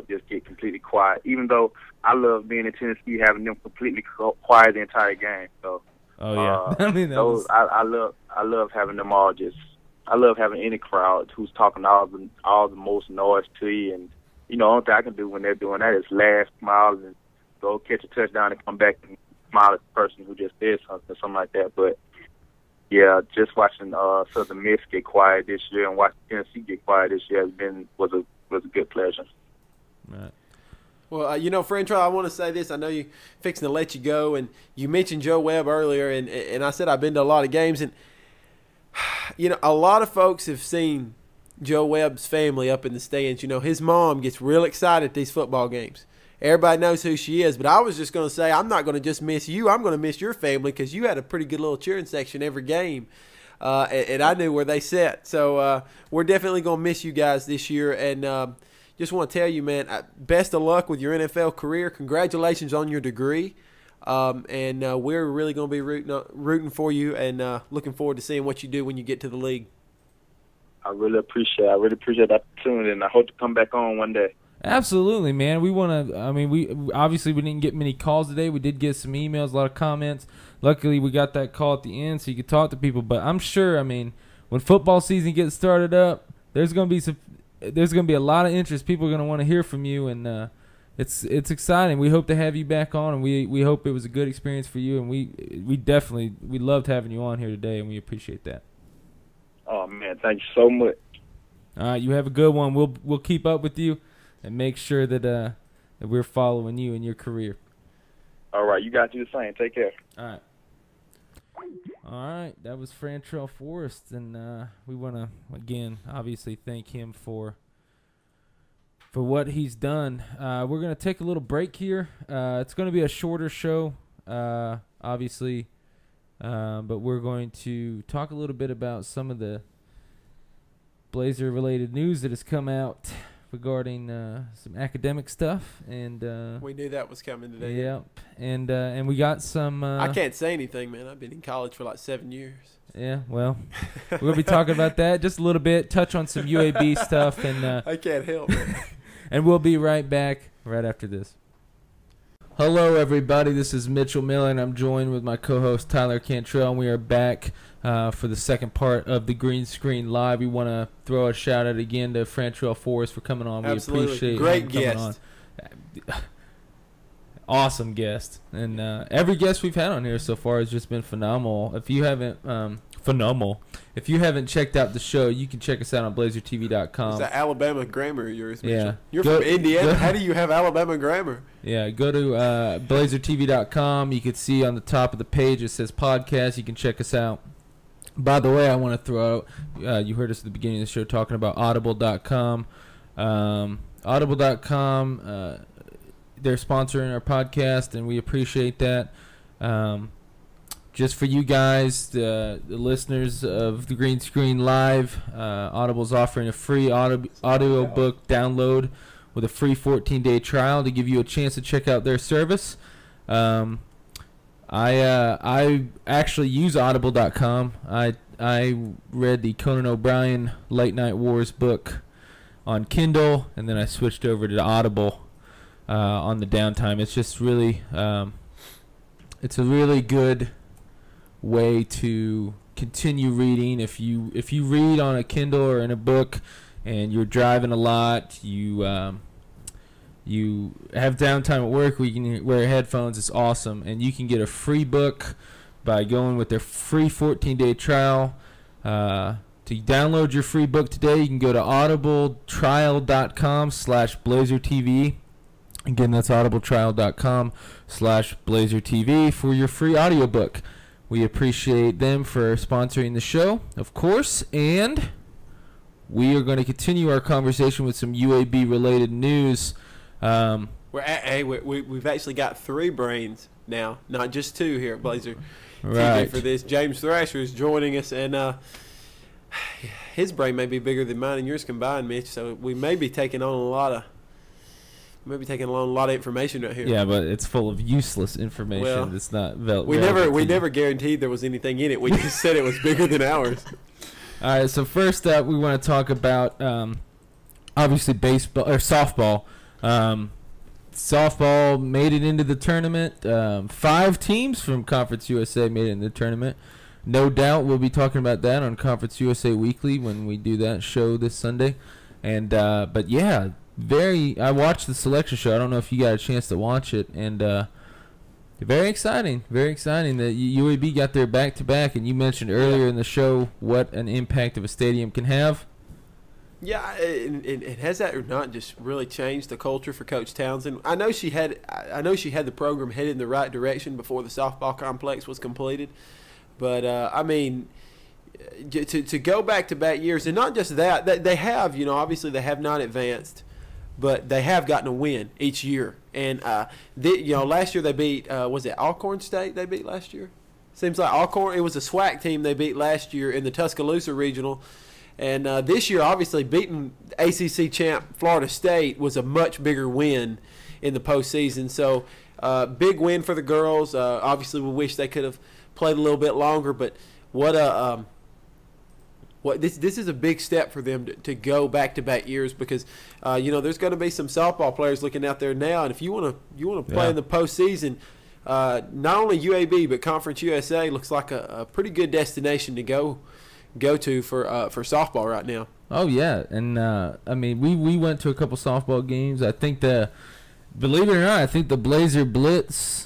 just get completely quiet. Even though I love being in Tennessee, having them completely quiet the entire game. So, I love having them all I love having any crowd who's talking all the most noise to you. And the only thing I can do when they're doing that is laugh, smile, and go catch a touchdown and come back and smile at the person who just did something like that. But yeah, just watching Southern Miss get quiet this year and watching Tennessee get quiet this year was a good pleasure. Right. Well, Frantrell, I want to say this. I know you're fixing to let you go, and you mentioned Joe Webb earlier, and I said I've been to a lot of games, and a lot of folks have seen Joe Webb's family up in the stands. His mom gets real excited at these football games. Everybody knows who she is, but I was just going to say I'm not going to just miss you. I'm going to miss your family because you had a pretty good little cheering section every game, and I knew where they sat. So we're definitely going to miss you guys this year, and just want to tell you, man, best of luck with your NFL career. Congratulations on your degree. And we're really going to be rooting for you and looking forward to seeing what you do when you get to the league. I really appreciate the opportunity, and I hope to come back on one day. Absolutely, man. We want to. I mean, we didn't get many calls today. We did get some emails, a lot of comments. Luckily, we got that call at the end, so you could talk to people. But I'm sure, I mean, when football season gets started up, there's going to be a lot of interest. People are going to want to hear from you, and it's exciting. We hope to have you back on, and we hope it was a good experience for you. And we loved having you on here today, and we appreciate that. Oh man, thank you so much. All right, you have a good one. We'll keep up with you and make sure that we're following you in your career. All right, you guys do the same. Take care. All right. That was Frantrell Forrest, and we want to again, obviously, thank him for what he's done. We're gonna take a little break here. It's gonna be a shorter show, obviously, but we're going to talk a little bit about some of the Blazer-related news that has come out regarding some academic stuff, and we knew that was coming today. Yep, and we got some. I can't say anything, man. I've been in college for like 7 years. Yeah, well, we're gonna be talking about that just a little bit. Touch on some UAB stuff, and I can't help it. And we'll be right back right after this. Hello, everybody. This is Mitchell Miller, and I'm joined with my co-host Tyler Cantrell, and we are back for the second part of the Green Screen Live. We want to throw a shout-out again to Frantrell Forrest for coming on. Absolutely. We appreciate Great him coming guest. on. Awesome guest. And every guest we've had on here so far has just been phenomenal. If you haven't If you haven't checked out the show, you can check us out on BlazerTV.com. Is that Alabama grammar of yours, Mitchell? Yeah. You're from Indiana. How do you have Alabama grammar? Yeah, go to BlazerTV.com. You can see on the top of the page it says podcast. You can check us out. By the way, I want to throw out, you heard us at the beginning of the show talking about Audible.com. Audible.com, they're sponsoring our podcast, and we appreciate that. Just for you guys, the listeners of the Green Screen Live, Audible's offering a free audio book download with a free 14-day trial to give you a chance to check out their service. I actually use Audible.com. I read the Conan O'Brien Late Night Wars book on Kindle, and then I switched over to Audible on the downtime. It's just really, it's a really good way to continue reading. If you read on a Kindle or in a book and you're driving a lot, you have downtime at work where you can wear headphones, it's awesome. And you can get a free book by going with their free 14-day trial. To download your free book today, you can go to audibletrial.com/BlazerTV. Again, that's audibletrial.com/BlazerTV for your free audiobook. We appreciate them for sponsoring the show, of course, and we are going to continue our conversation with some UAB-related news. We've actually got 3 brains now, not just 2 here at Blazer Right. TV for this. James Thrasher is joining us, and his brain may be bigger than mine and yours combined, Mitch. So we may be taking on a lot of information right here. Yeah, but it's full of useless information. Well, it's not we never guaranteed there was anything in it. We just said it was bigger than ours. All right, so first up, we want to talk about obviously baseball or softball. Softball made it into the tournament. 5 teams from Conference USA made it in the tournament. No doubt we'll be talking about that on Conference USA Weekly when we do that show this Sunday. And but yeah, I watched the selection show. I don't know if you got a chance to watch it, and very exciting that UAB got their back-to-back. And you mentioned earlier in the show what an impact of a stadium can have. Yeah, it has that or not just really changed the culture for Coach Townsend. I know she had the program headed in the right direction before the softball complex was completed, but I mean, to go back-to-back years, and not just that, they have, obviously they have not advanced, but they have gotten a win each year. And last year they beat was it Alcorn State they beat last year? Seems like Alcorn. It was a SWAC team they beat last year in the Tuscaloosa regional. And this year, obviously, beating ACC champ Florida State was a much bigger win in the postseason. So, big win for the girls. Obviously, we wish they could have played a little bit longer, but this is a big step for them to go back-to-back years because there's going to be some softball players looking out there now, and if you want to play in the postseason, not only UAB but Conference USA looks like a pretty good destination to go to for softball right now. Oh yeah, and I mean we went to a couple softball games. I think believe it or not, I think the Blazer Blitz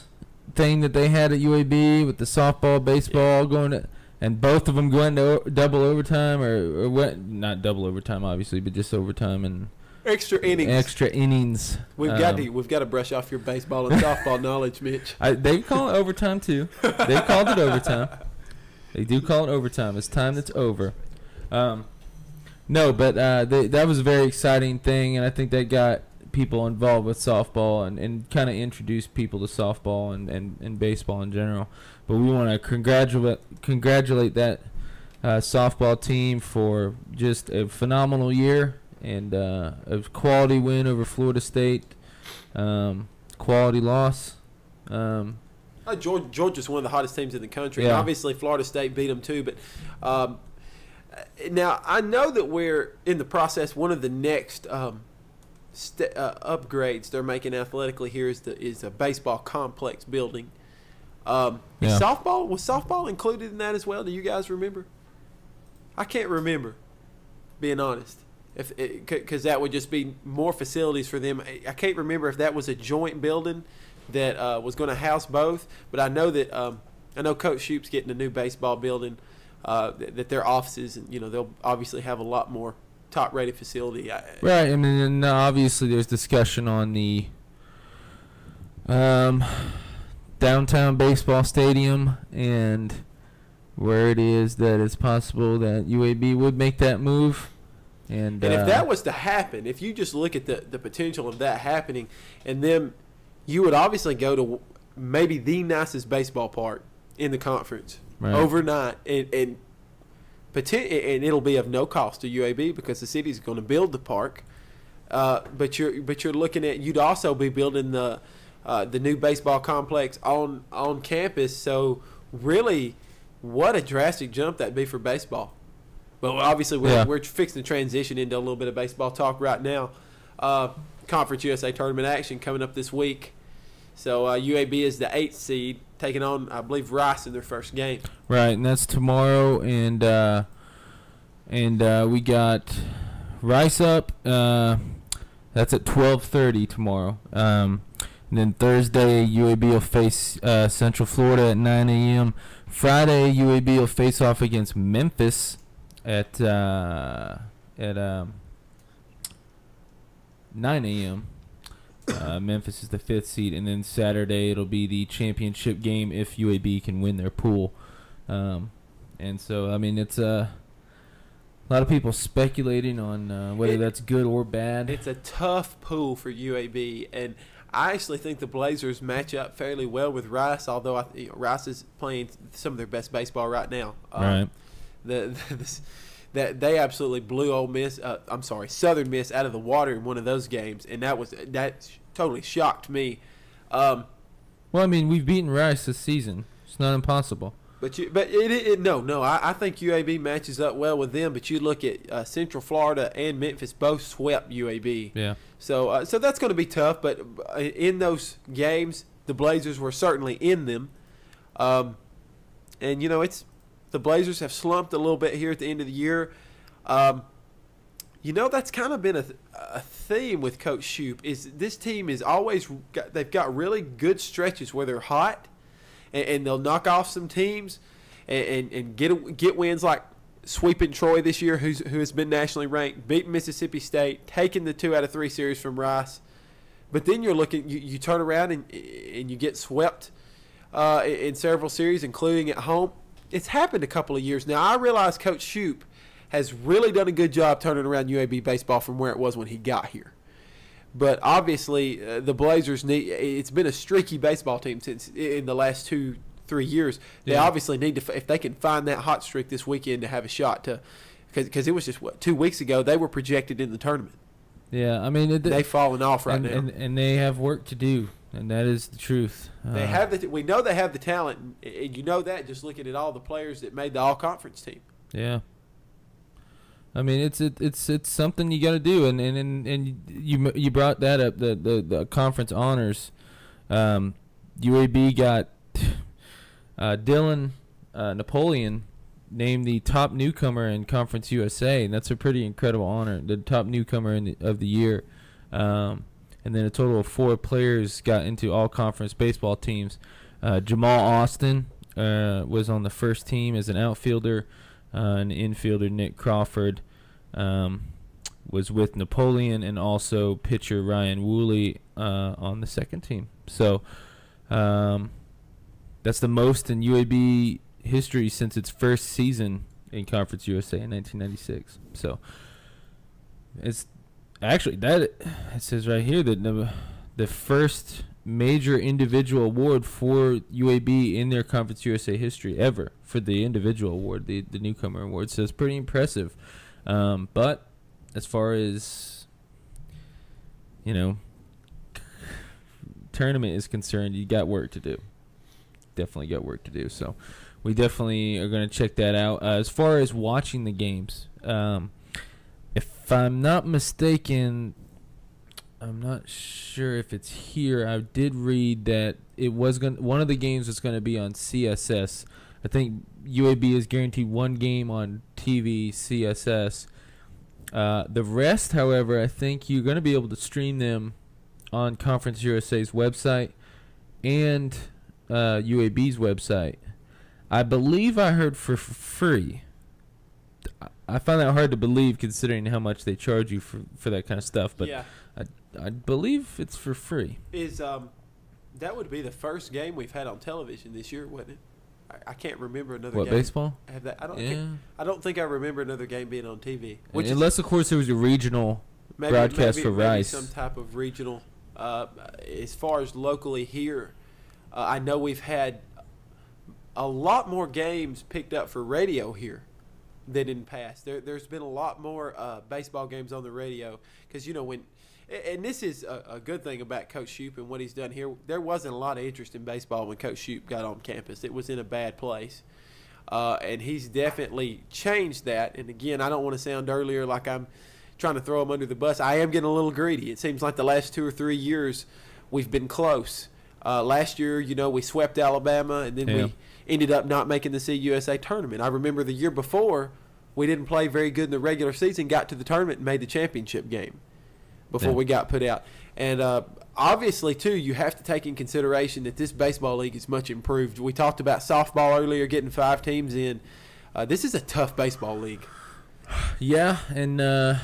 thing that they had at UAB with the softball, baseball going to, and both of them going to double overtime or what? Not double overtime, obviously, but just overtime and extra innings. We've got to brush off your baseball and softball knowledge, Mitch. They call it overtime too. They called it overtime. They do call it overtime. It's time that's over. No, but that was a very exciting thing, and I think that got people involved with softball and kind of introduced people to softball and baseball in general. But we want to congratulate that softball team for just a phenomenal year and a quality win over Florida State, quality loss. Georgia's one of the hottest teams in the country. Yeah. And obviously, Florida State beat them too. But now I know that we're in the process. One of the next upgrades they're making athletically here is a baseball complex building. Was softball included in that as well? Do you guys remember? I can't remember, being honest. Because that would just be more facilities for them. I can't remember if that was a joint building that was going to house both. But I know that Coach Shoup's getting a new baseball building. That their offices, and they'll obviously have a lot more top-rated facility. Right. I mean, and obviously there's discussion on the downtown baseball stadium and where it is that it's possible that UAB would make that move. And if that was to happen, if you just look at the potential of that happening, and then you would obviously go to maybe the nicest baseball park in the conference overnight, and it'll be of no cost to UAB because the city's going to build the park. But you're looking at, you'd also be building the new baseball complex on campus. So really, what a drastic jump that'd be for baseball. But obviously, we're fixing to transition into a little bit of baseball talk right now. Conference USA tournament action coming up this week. So UAB is the 8th seed, taking on, I believe, Rice in their first game. Right, and that's tomorrow. And we got Rice up. That's at 12:30 tomorrow. And then Thursday, UAB will face Central Florida at 9 a.m. Friday, UAB will face off against Memphis at 9 a.m. Memphis is the 5th seed, and then Saturday it'll be the championship game if UAB can win their pool. And so, I mean, it's a lot of people speculating on whether that's good or bad. It's a tough pool for UAB, and I actually think the Blazers match up fairly well with Rice, although Rice is playing some of their best baseball right now. Right. That they absolutely blew Southern Miss out of the water in one of those games, and that totally shocked me. Well, I mean, we've beaten Rice this season. It's not impossible. I think UAB matches up well with them. But you look at Central Florida and Memphis both swept UAB. Yeah. So that's going to be tough. But in those games, the Blazers were certainly in them. And the Blazers have slumped a little bit here at the end of the year. That's kind of been a theme with Coach Shoup. Is this team is always they've got really good stretches where they're hot, and they'll knock off some teams, and get wins like sweeping Troy this year, who has been nationally ranked, beating Mississippi State, taking the 2 out of 3 series from Rice. But then you're looking, you turn around and you get swept in several series, including at home. It's happened a couple of years now. I realize Coach Shoup has really done a good job turning around UAB baseball from where it was when he got here. But obviously, the Blazers it's been a streaky baseball team since in the last 2-3 years. They obviously need to, if they can find that hot streak this weekend, to have a shot to because it was just 2 weeks ago they were projected in the tournament. Yeah, I mean they've fallen off right now, and they have work to do, and that is the truth. They have we know they have the talent, and you know that just looking at all the players that made the all-conference team. Yeah. I mean, it's something you got to do, and you brought that up, the conference honors. UAB got Dylan Napoleon named the top newcomer in Conference USA, and that's a pretty incredible honor, the top newcomer of the year. And then a total of 4 players got into all-conference baseball teams. Jamal Austin was on the first team as an outfielder. An infielder, Nick Crawford, was with Napoleon, and also pitcher Ryan Woolley on the second team. So that's the most in UAB history since its first season in Conference USA in 1996. So it's actually it says right here that the first major individual award for UAB in their Conference USA history ever for the individual award, the newcomer award. So it's pretty impressive. But as far as, tournament is concerned, you got work to do. Definitely got work to do. So we definitely are going to check that out. As far as watching the games, if I'm not mistaken, I'm not sure if it's here. I did read that it was one of the games was going to be on CSS. I think UAB is guaranteed one game on TV CSS. The rest, however, I think you're going to be able to stream them on Conference USA's website and UAB's website. I believe I heard for free. I find that hard to believe considering how much they charge you for that kind of stuff, but yeah. I believe it's for free. That would be the first game we've had on television this year, wouldn't it? I can't remember another game. What, baseball? I don't think I remember another game being on TV. Unless, of course, there was a regional broadcast for Rice. Maybe some type of regional. As far as locally here, I know we've had a lot more games picked up for radio here than in the past. There's been a lot more baseball games on the radio because, and this is a good thing about Coach Shoup and what he's done here. There wasn't a lot of interest in baseball when Coach Shoup got on campus. It was in a bad place. And he's definitely changed that. And, again, I don't want to sound earlier like I'm trying to throw him under the bus. I am getting a little greedy. It seems like the last 2 or 3 years we've been close. Last year, we swept Alabama, and then we ended up not making the CUSA tournament. I remember the year before we didn't play very good in the regular season, got to the tournament and made the championship game before we got put out. And obviously, too, you have to take in consideration that this baseball league is much improved. We talked about softball earlier, getting 5 teams in. This is a tough baseball league. Yeah, and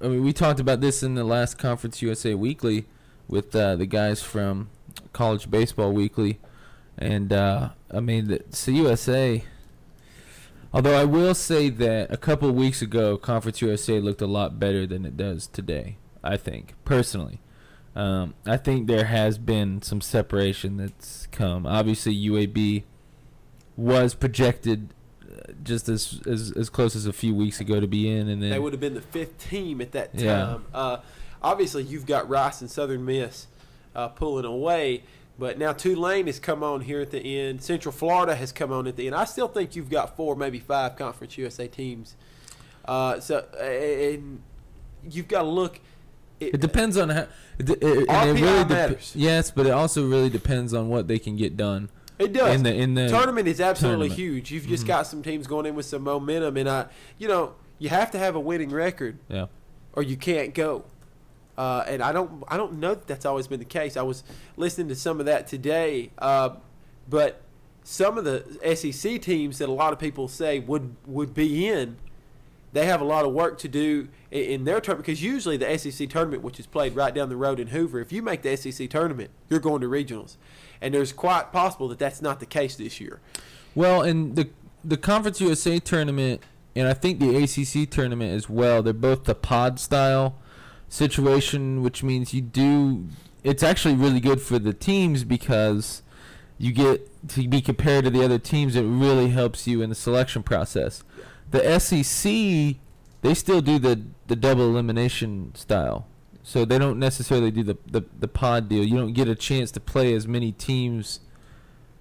we talked about this in the last Conference USA Weekly with the guys from College Baseball Weekly. And, the CUSA, although I will say that a couple of weeks ago, Conference USA looked a lot better than it does today, I think, personally. I think there has been some separation that's come. Obviously, UAB was projected just as close as a few weeks ago to be in. And then they would have been the 5th team at that time. Yeah. Obviously, you've got Rice and Southern Miss pulling away. But now Tulane has come on here at the end. Central Florida has come on at the end. I still think you've got 4, maybe 5 Conference USA teams. And you've got to look. It depends on how. RPI matters. Yes, but it also really depends on what they can get done. It does. In the tournament is absolutely huge. You've just got some teams going in with some momentum, and you have to have a winning record, or you can't go. And I don't know that that's always been the case. I was listening to some of that today, but some of the SEC teams that a lot of people say would be in, they have a lot of work to do in their tournament, because usually the SEC tournament, which is played right down the road in Hoover, if you make the SEC tournament, you're going to regionals, and there's quite possible that that's not the case this year. Well, and the Conference USA tournament, and I think the ACC tournament as well, they're both the pod style situation, which means it's actually really good for the teams because you get to be compared to the other teams. It really helps you in the selection process. the SEC, they still do the double elimination style. So they don't necessarily do the pod deal. You don't get a chance to play as many teams.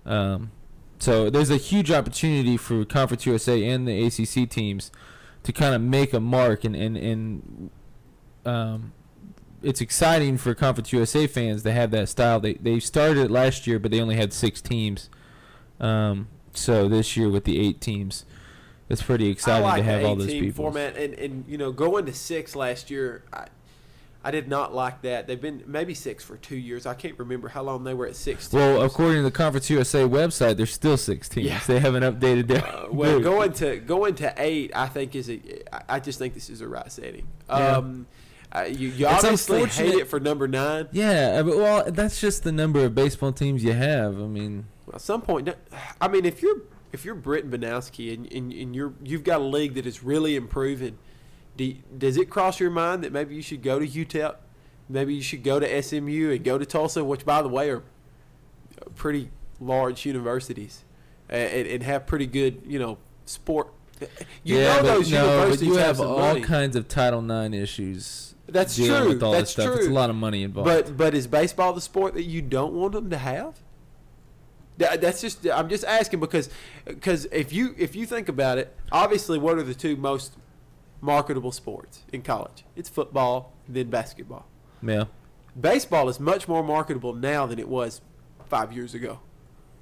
So there's a huge opportunity for Conference USA and the ACC teams to kind of make a mark, and it's exciting for Conference USA fans to have that style. They started it last year, but they only had 6 teams. So this year with the 8 teams, it's pretty exciting to have all those people. Format, and going to 6 last year, I did not like that. They've been maybe 6 for 2 years. I can't remember how long they were at 6 teams. Well, according to the Conference USA website, there's still 6 teams. Yeah. They haven't updated their. Well, going to 8, I think I just think this is the right setting. Yeah. You obviously hate it for number 9. Yeah, well, that's just the number of baseball teams you have. I mean, at some point, if you're Britton Banowski and you've got a league that is really improving, does it cross your mind that maybe you should go to UTEP, maybe you should go to SMU and go to Tulsa, which by the way are pretty large universities, and have pretty good sport. Those universities but you have some all money. Kinds of Title IX issues. That's dealing true. With all That's this stuff. true. It's a lot of money involved. But is baseball the sport that you don't want them to have? I'm just asking because if you think about it, obviously what are the 2 most marketable sports in college? It's football, then basketball. Yeah. Baseball is much more marketable now than it was 5 years ago.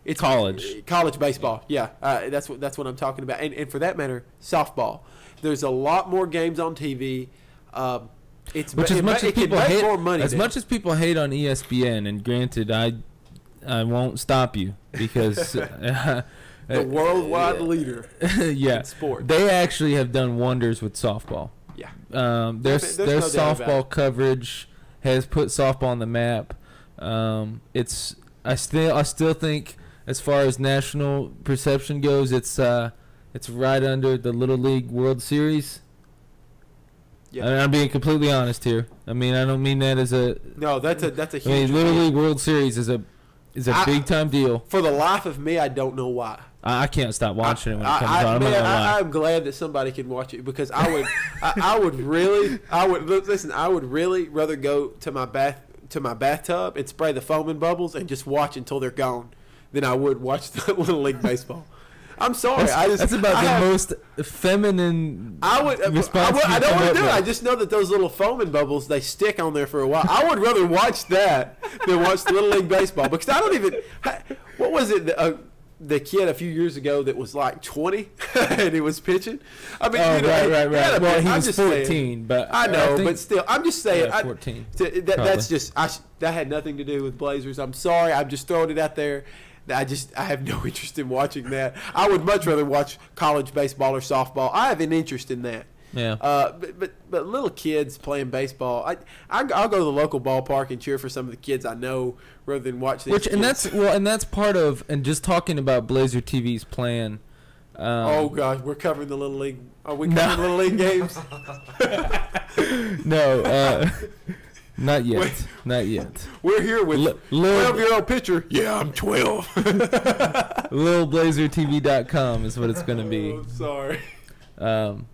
It's college baseball. Yeah, that's what I'm talking about. And for that matter, softball. There's a lot more games on TV. Much as people hate on ESPN, and granted, I won't stop you because the worldwide leader in sport. They actually have done wonders with softball. Yeah. Their softball coverage has put softball on the map. I still think, as far as national perception goes, it's right under the Little League World Series. Yeah. And I'm being completely honest here. I mean, I don't mean that as a that's a huge. I mean, Little League World Series is a big time deal. For the life of me, I don't know why. I can't stop watching it when it comes on. I'm glad that somebody can watch it because I would really rather go to my bathtub and spray the foaming bubbles and just watch until they're gone than I would watch the Little League baseball. I'm sorry. That's about the most feminine. I don't want to do it. I just know that those little foaming bubbles, they stick on there for a while. I would rather watch that than watch the Little League baseball because I don't even. What was it? The kid a few years ago that was like 20 and he was pitching. I mean, right. Well, he I'm was just 14, saying, but I know, but still, I'm just saying. 14. That's just that had nothing to do with Blazers. I'm sorry. I'm just throwing it out there. I have no interest in watching that. I would much rather watch college baseball or softball. I have an interest in that. Yeah. But little kids playing baseball, I'll go to the local ballpark and cheer for some of the kids I know rather than watch these. And that's part of, and just talking about Blazer TV's plan. Oh gosh, we're covering the Little League. Are we covering Little League games? No. Not yet. Not yet. We're here with 12-year-old pitcher. Yeah, I'm 12. LittleBlazerTV.com is what it's going to be. Oh, sorry.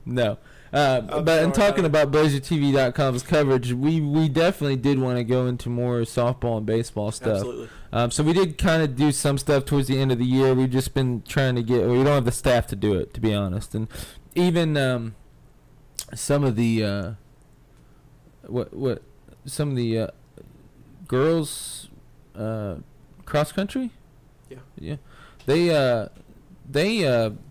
No. But in talking about BlazerTV.com's coverage, we definitely did want to go into more softball and baseball stuff. Absolutely. So we did kind of do some stuff towards the end of the year. We've just been trying to we don't have the staff to do it, to be honest. And even some of the some of the girls cross country, yeah, they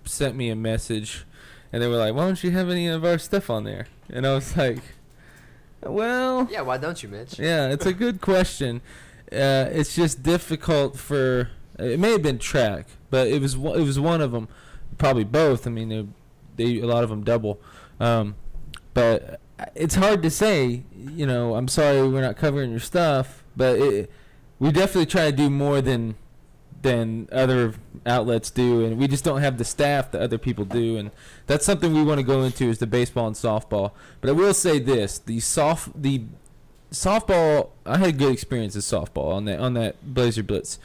sent me a message, and they were like, "Why don't you have any of our stuff on there?" And I was like, "Well, yeah, why don't you, Mitch?" Yeah, it's a good question. It's just difficult for. It may have been track, but it was one of them, probably both. I mean, they a lot of them double, but. It's hard to say, I'm sorry we're not covering your stuff, but we definitely try to do more than other outlets do, and we just don't have the staff that other people do, and that's something we want to go into is the baseball and softball. But I will say this, the softball, I had good experience with softball on that Blazer Blitz.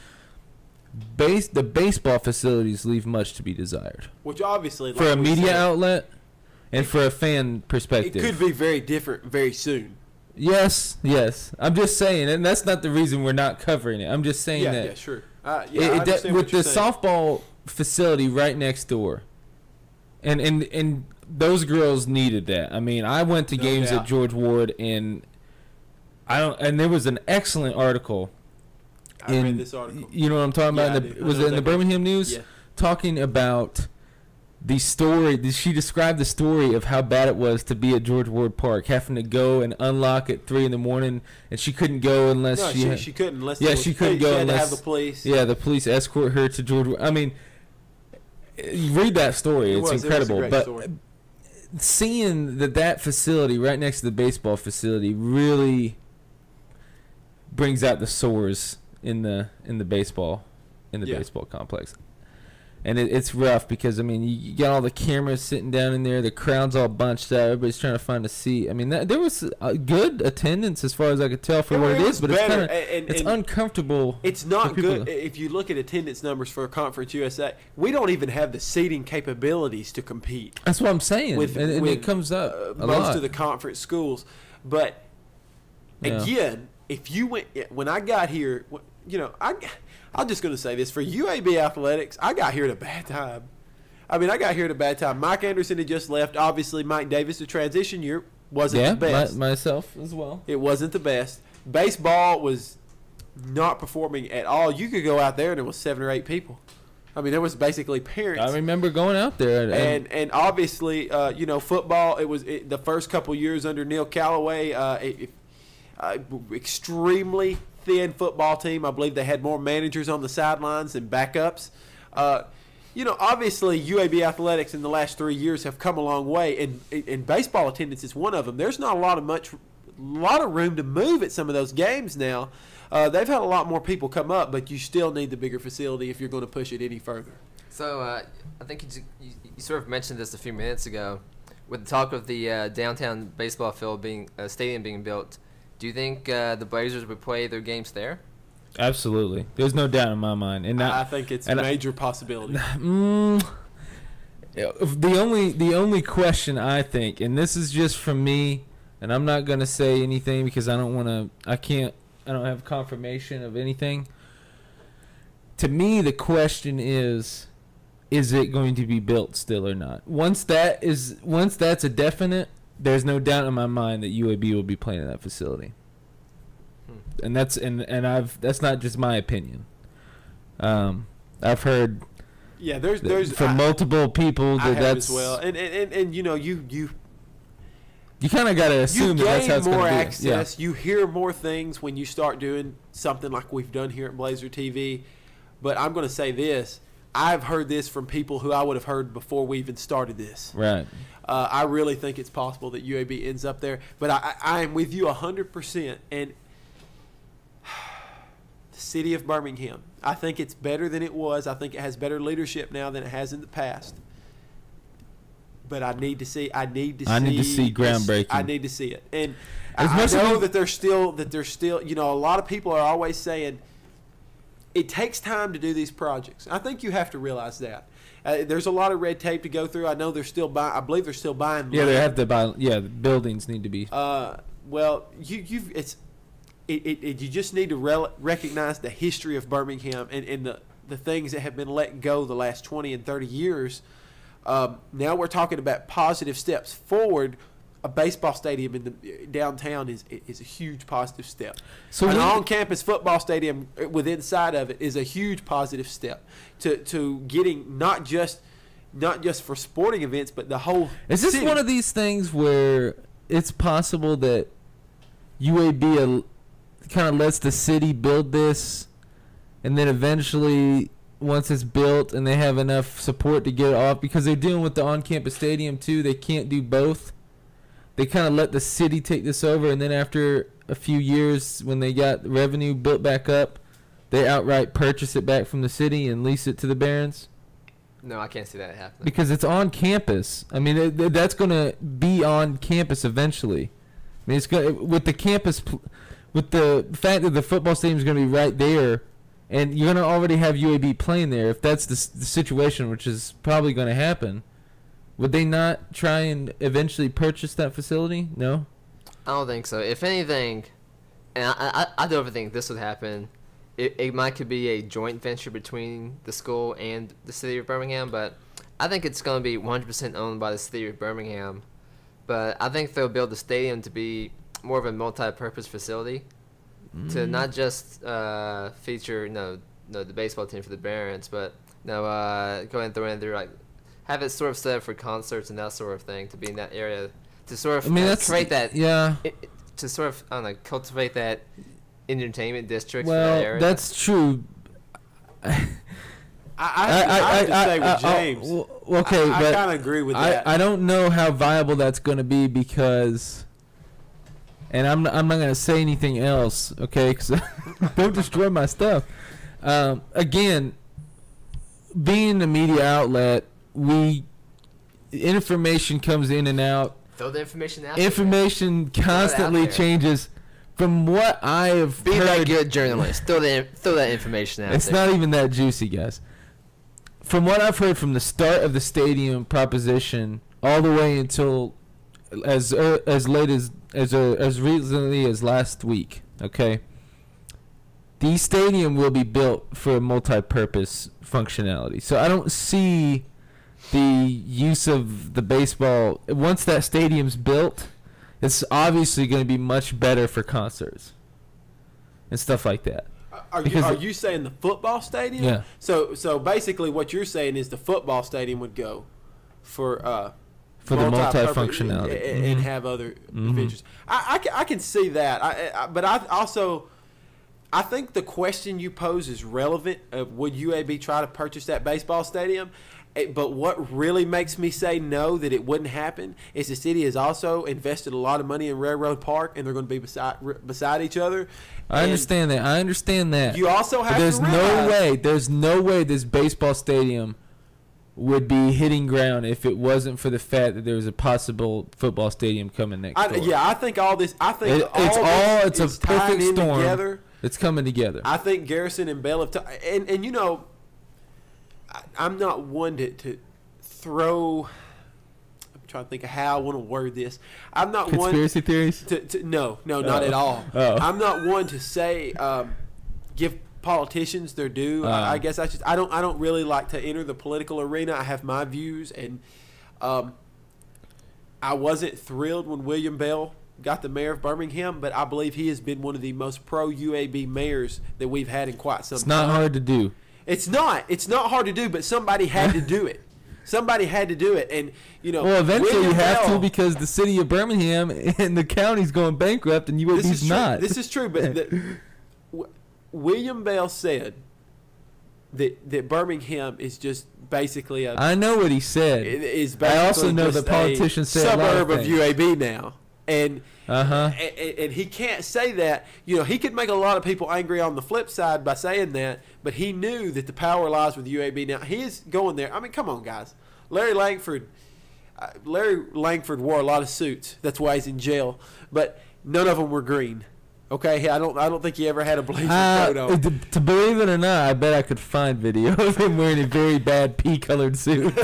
the baseball facilities leave much to be desired Which obviously, for a media outlet and for a fan perspective. it could be very different very soon. Yes. I'm just saying, and that's not the reason we're not covering it. I'm just saying that. Yeah, sure. I understand With what you're the saying. softball facility right next door, and those girls needed that. I mean, I went to No games doubt. at George Ward, and there was an excellent article. I read this article. You know what I'm talking Yeah, about? I do. I Was know it in the exactly. Birmingham News? Yeah. Talking about the story. She described the story of how bad it was to be at George Ward Park, having to go and unlock at 3 a.m, and she couldn't go unless No, she couldn't unless Yeah, there was she couldn't police. go She had to unless- have the police. Yeah, the police escort her to George Ward. I mean, you read that story. It It's was a incredible. great But story. seeing that facility right next to the baseball facility really brings out the sores in the baseball baseball complex. And it's rough because, I mean, you got all the cameras sitting down in there. The crowd's all bunched out. Everybody's trying to find a seat. I mean, there was a good attendance as far as I could tell for what it is, but better, it's and uncomfortable. It's not for people good. If you look at attendance numbers for Conference USA, we don't even have the seating capabilities to compete That's what I'm saying. with, and with it comes up a most lot. of the conference schools. But Yeah. again, if you when I got here, I'm just going to say this. For UAB Athletics, I got here at a bad time. I mean, I got here at a bad time. Mike Anderson had just left. Obviously, Mike Davis, the transition year, wasn't the best. Myself as well. It wasn't the best. Baseball was not performing at all. You could go out there and there was 7 or 8 people. I mean, there was basically parents. I remember going out there. And obviously, football, the first couple years under Neil Callaway, extremely thin football team. I believe they had more managers on the sidelines than backups. Obviously UAB Athletics in the last 3 years have come a long way, and baseball attendance is one of them. There's not a lot of room to move at some of those games now. They've had a lot more people come up, but you still need the bigger facility if you're going to push it any further. So I think you sort of mentioned this a few minutes ago with the talk of the downtown baseball field stadium being built. Do you think the Blazers would play their games there? Absolutely. There's no doubt in my mind. And I think it's a major possibility. The only question I think, and this is just from me, and I'm not going to say anything because I don't have confirmation of anything. To me, the question is it going to be built still or not? Once that's a definite, there's no doubt in my mind that UAB will be playing in that facility. And that's not just my opinion. I've heard there's from multiple people that's as well. And you kind of got to assume that's how it's gain going more to be. access. You hear more things when you start doing something like we've done here at Blazer TV. But I'm going to say this. I've heard this from people who I would have heard before we even started this. Right. I really think it's possible that UAB ends up there. But I am with you 100%. And the city of Birmingham, I think it's better than it was. I think it has better leadership now than it has in the past. But I need to see groundbreaking. I need to see it. And As I know that there's still, a lot of people are always saying it takes time to do these projects. I think you have to realize that. There's a lot of red tape to go through. I know they're still buying. I believe they're still buying. Yeah, land. they have to buy. Yeah, the buildings need to be. Well, you just need to recognize the history of Birmingham and the things that have been let go the last 20 and 30 years. Now we're talking about positive steps forward. A baseball stadium in the downtown is a huge positive step. So an on-campus football stadium with inside of it is a huge positive step to getting not just for sporting events, but the whole. Is this city. one of these things where it's possible that UAB kind of lets the city build this, and then eventually, once it's built and they have enough support to get it off, because they're dealing with the on-campus stadium too, they can't do both. They kind of let the city take this over, and then after a few years, when they got revenue built back up, they outright purchase it back from the city and lease it to the Barons. No, I can't see that happening. Because it's on campus. I mean, that's going to be on campus eventually. I mean, it's going with the campus, with the fact that the football stadium is going to be right there, and you're gonna already have UAB playing there. If that's the situation, which is probably going to happen, would they not try and eventually purchase that facility? No. I don't think so. If anything, and I don't think this would happen. It could be a joint venture between the school and the city of Birmingham, but I think it's going to be 100% owned by the city of Birmingham. But I think they'll build the stadium to be more of a multi-purpose facility to not just feature the baseball team for the Barons, but go and throw in there, like have it sort of set up for concerts and that sort of thing, to be in that area, to sort of create that, to sort of, I don't know, cultivate that entertainment district for that area. Well, that's true. I have to say with James. Okay, I kind of agree with that. I don't know how viable that's going to be because, and I'm not going to say anything else, okay? Because don't destroy my stuff. Again, being a media outlet, information comes in and out. Throw the information out. Information constantly changes. From what I have heard, be that good journalist. Throw that information out. It's not even that juicy, guys. From what I've heard from the start of the stadium proposition all the way until as recently as last week, okay, the stadium will be built for a multi-purpose functionality. So I don't see the use of the baseball once that stadium's built. It's obviously going to be much better for concerts and stuff like that. Are you saying the football stadium? Yeah. So basically, what you're saying is the football stadium would go for the multi-functionality and have other features. I can see that. But I think the question you pose is relevant. Would UAB try to purchase that baseball stadium? But what really makes me say no, that it wouldn't happen, is the city has also invested a lot of money in Railroad Park, and they're going to be beside each other. I understand that. You also have there's no way this baseball stadium would be hitting ground if it wasn't for the fact that there was a possible football stadium coming next door. I think all this. It's a perfect storm. Together. It's coming together. I think Garrison and Bell have and you know, I'm not one to throw. I'm trying to think of how I want to word this. I'm not conspiracy theories. No, not at all. I'm not one to say give politicians their due. I guess I don't really like to enter the political arena. I have my views, and I wasn't thrilled when William Bell got the mayor of Birmingham, but I believe he has been one of the most pro UAB mayors that we've had in quite some time. It's not hard to do. It's not hard to do, but somebody had to do it. Somebody had to do it, and you know. Well, eventually William you have Bell, to, because the city of Birmingham and the county's going bankrupt, and UAB's not. This is true, but William Bell said that Birmingham is just basically a. I know what he said. I also know the politicians say suburb a lot of UAB now, and. And he can't say that. You know, he could make a lot of people angry on the flip side by saying that, but he knew that the power lies with UAB. Now, he's going there. I mean, come on, guys. Larry Langford wore a lot of suits. That's why he's in jail. But none of them were green. Okay? I don't think he ever had a blazer coat on. To believe it or not, I bet I could find video of him wearing a very bad pea-colored suit.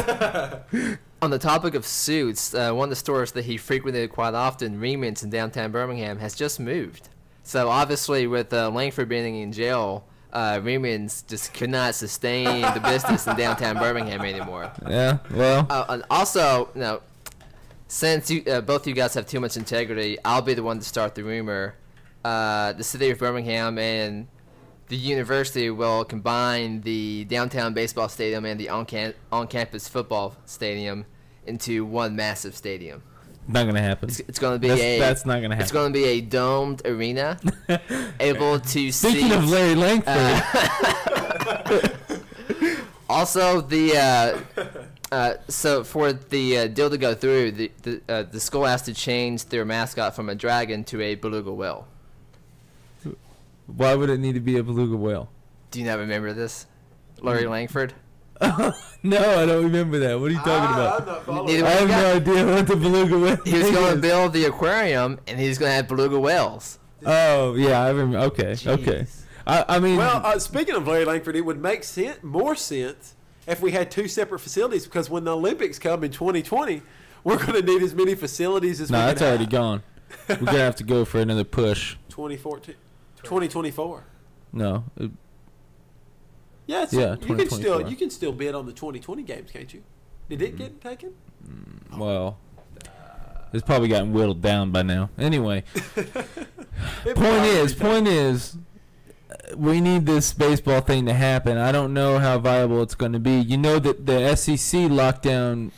On the topic of suits, one of the stores that he frequented quite often, Reman's in downtown Birmingham, has just moved. So obviously, with Langford being in jail, Reman's just could not sustain the business in downtown Birmingham anymore. Yeah, well. And also, since both you guys have too much integrity, I'll be the one to start the rumor. The city of Birmingham and the university will combine the downtown baseball stadium and the on-campus football stadium into one massive stadium. Not going to happen. It's going to be that's not going to happen. It's going to be a domed arena, able to Speaking of Larry Langford. Also, so for the deal to go through, the school has to change their mascot from a dragon to a beluga whale. Why would it need to be a beluga whale? Do you not remember this, Larry Langford? No, I don't remember that. What are you talking about? I have no idea what the beluga whale is. He was going to build the aquarium, and he's going to have beluga whales. Oh, yeah, I remember. Okay. I mean, well, speaking of Larry Langford, it would make more sense if we had two separate facilities, because when the Olympics come in 2020, we're going to need as many facilities as we can that's already have. gone. We're gonna have to go for another push. 2024. No. Yeah, Yeah, you can still bid on the 2020 games, can't you? Did it get taken? Well, it's probably gotten whittled down by now. Anyway, point is, we need this baseball thing to happen. I don't know how viable it's going to be. You know that the SEC locked down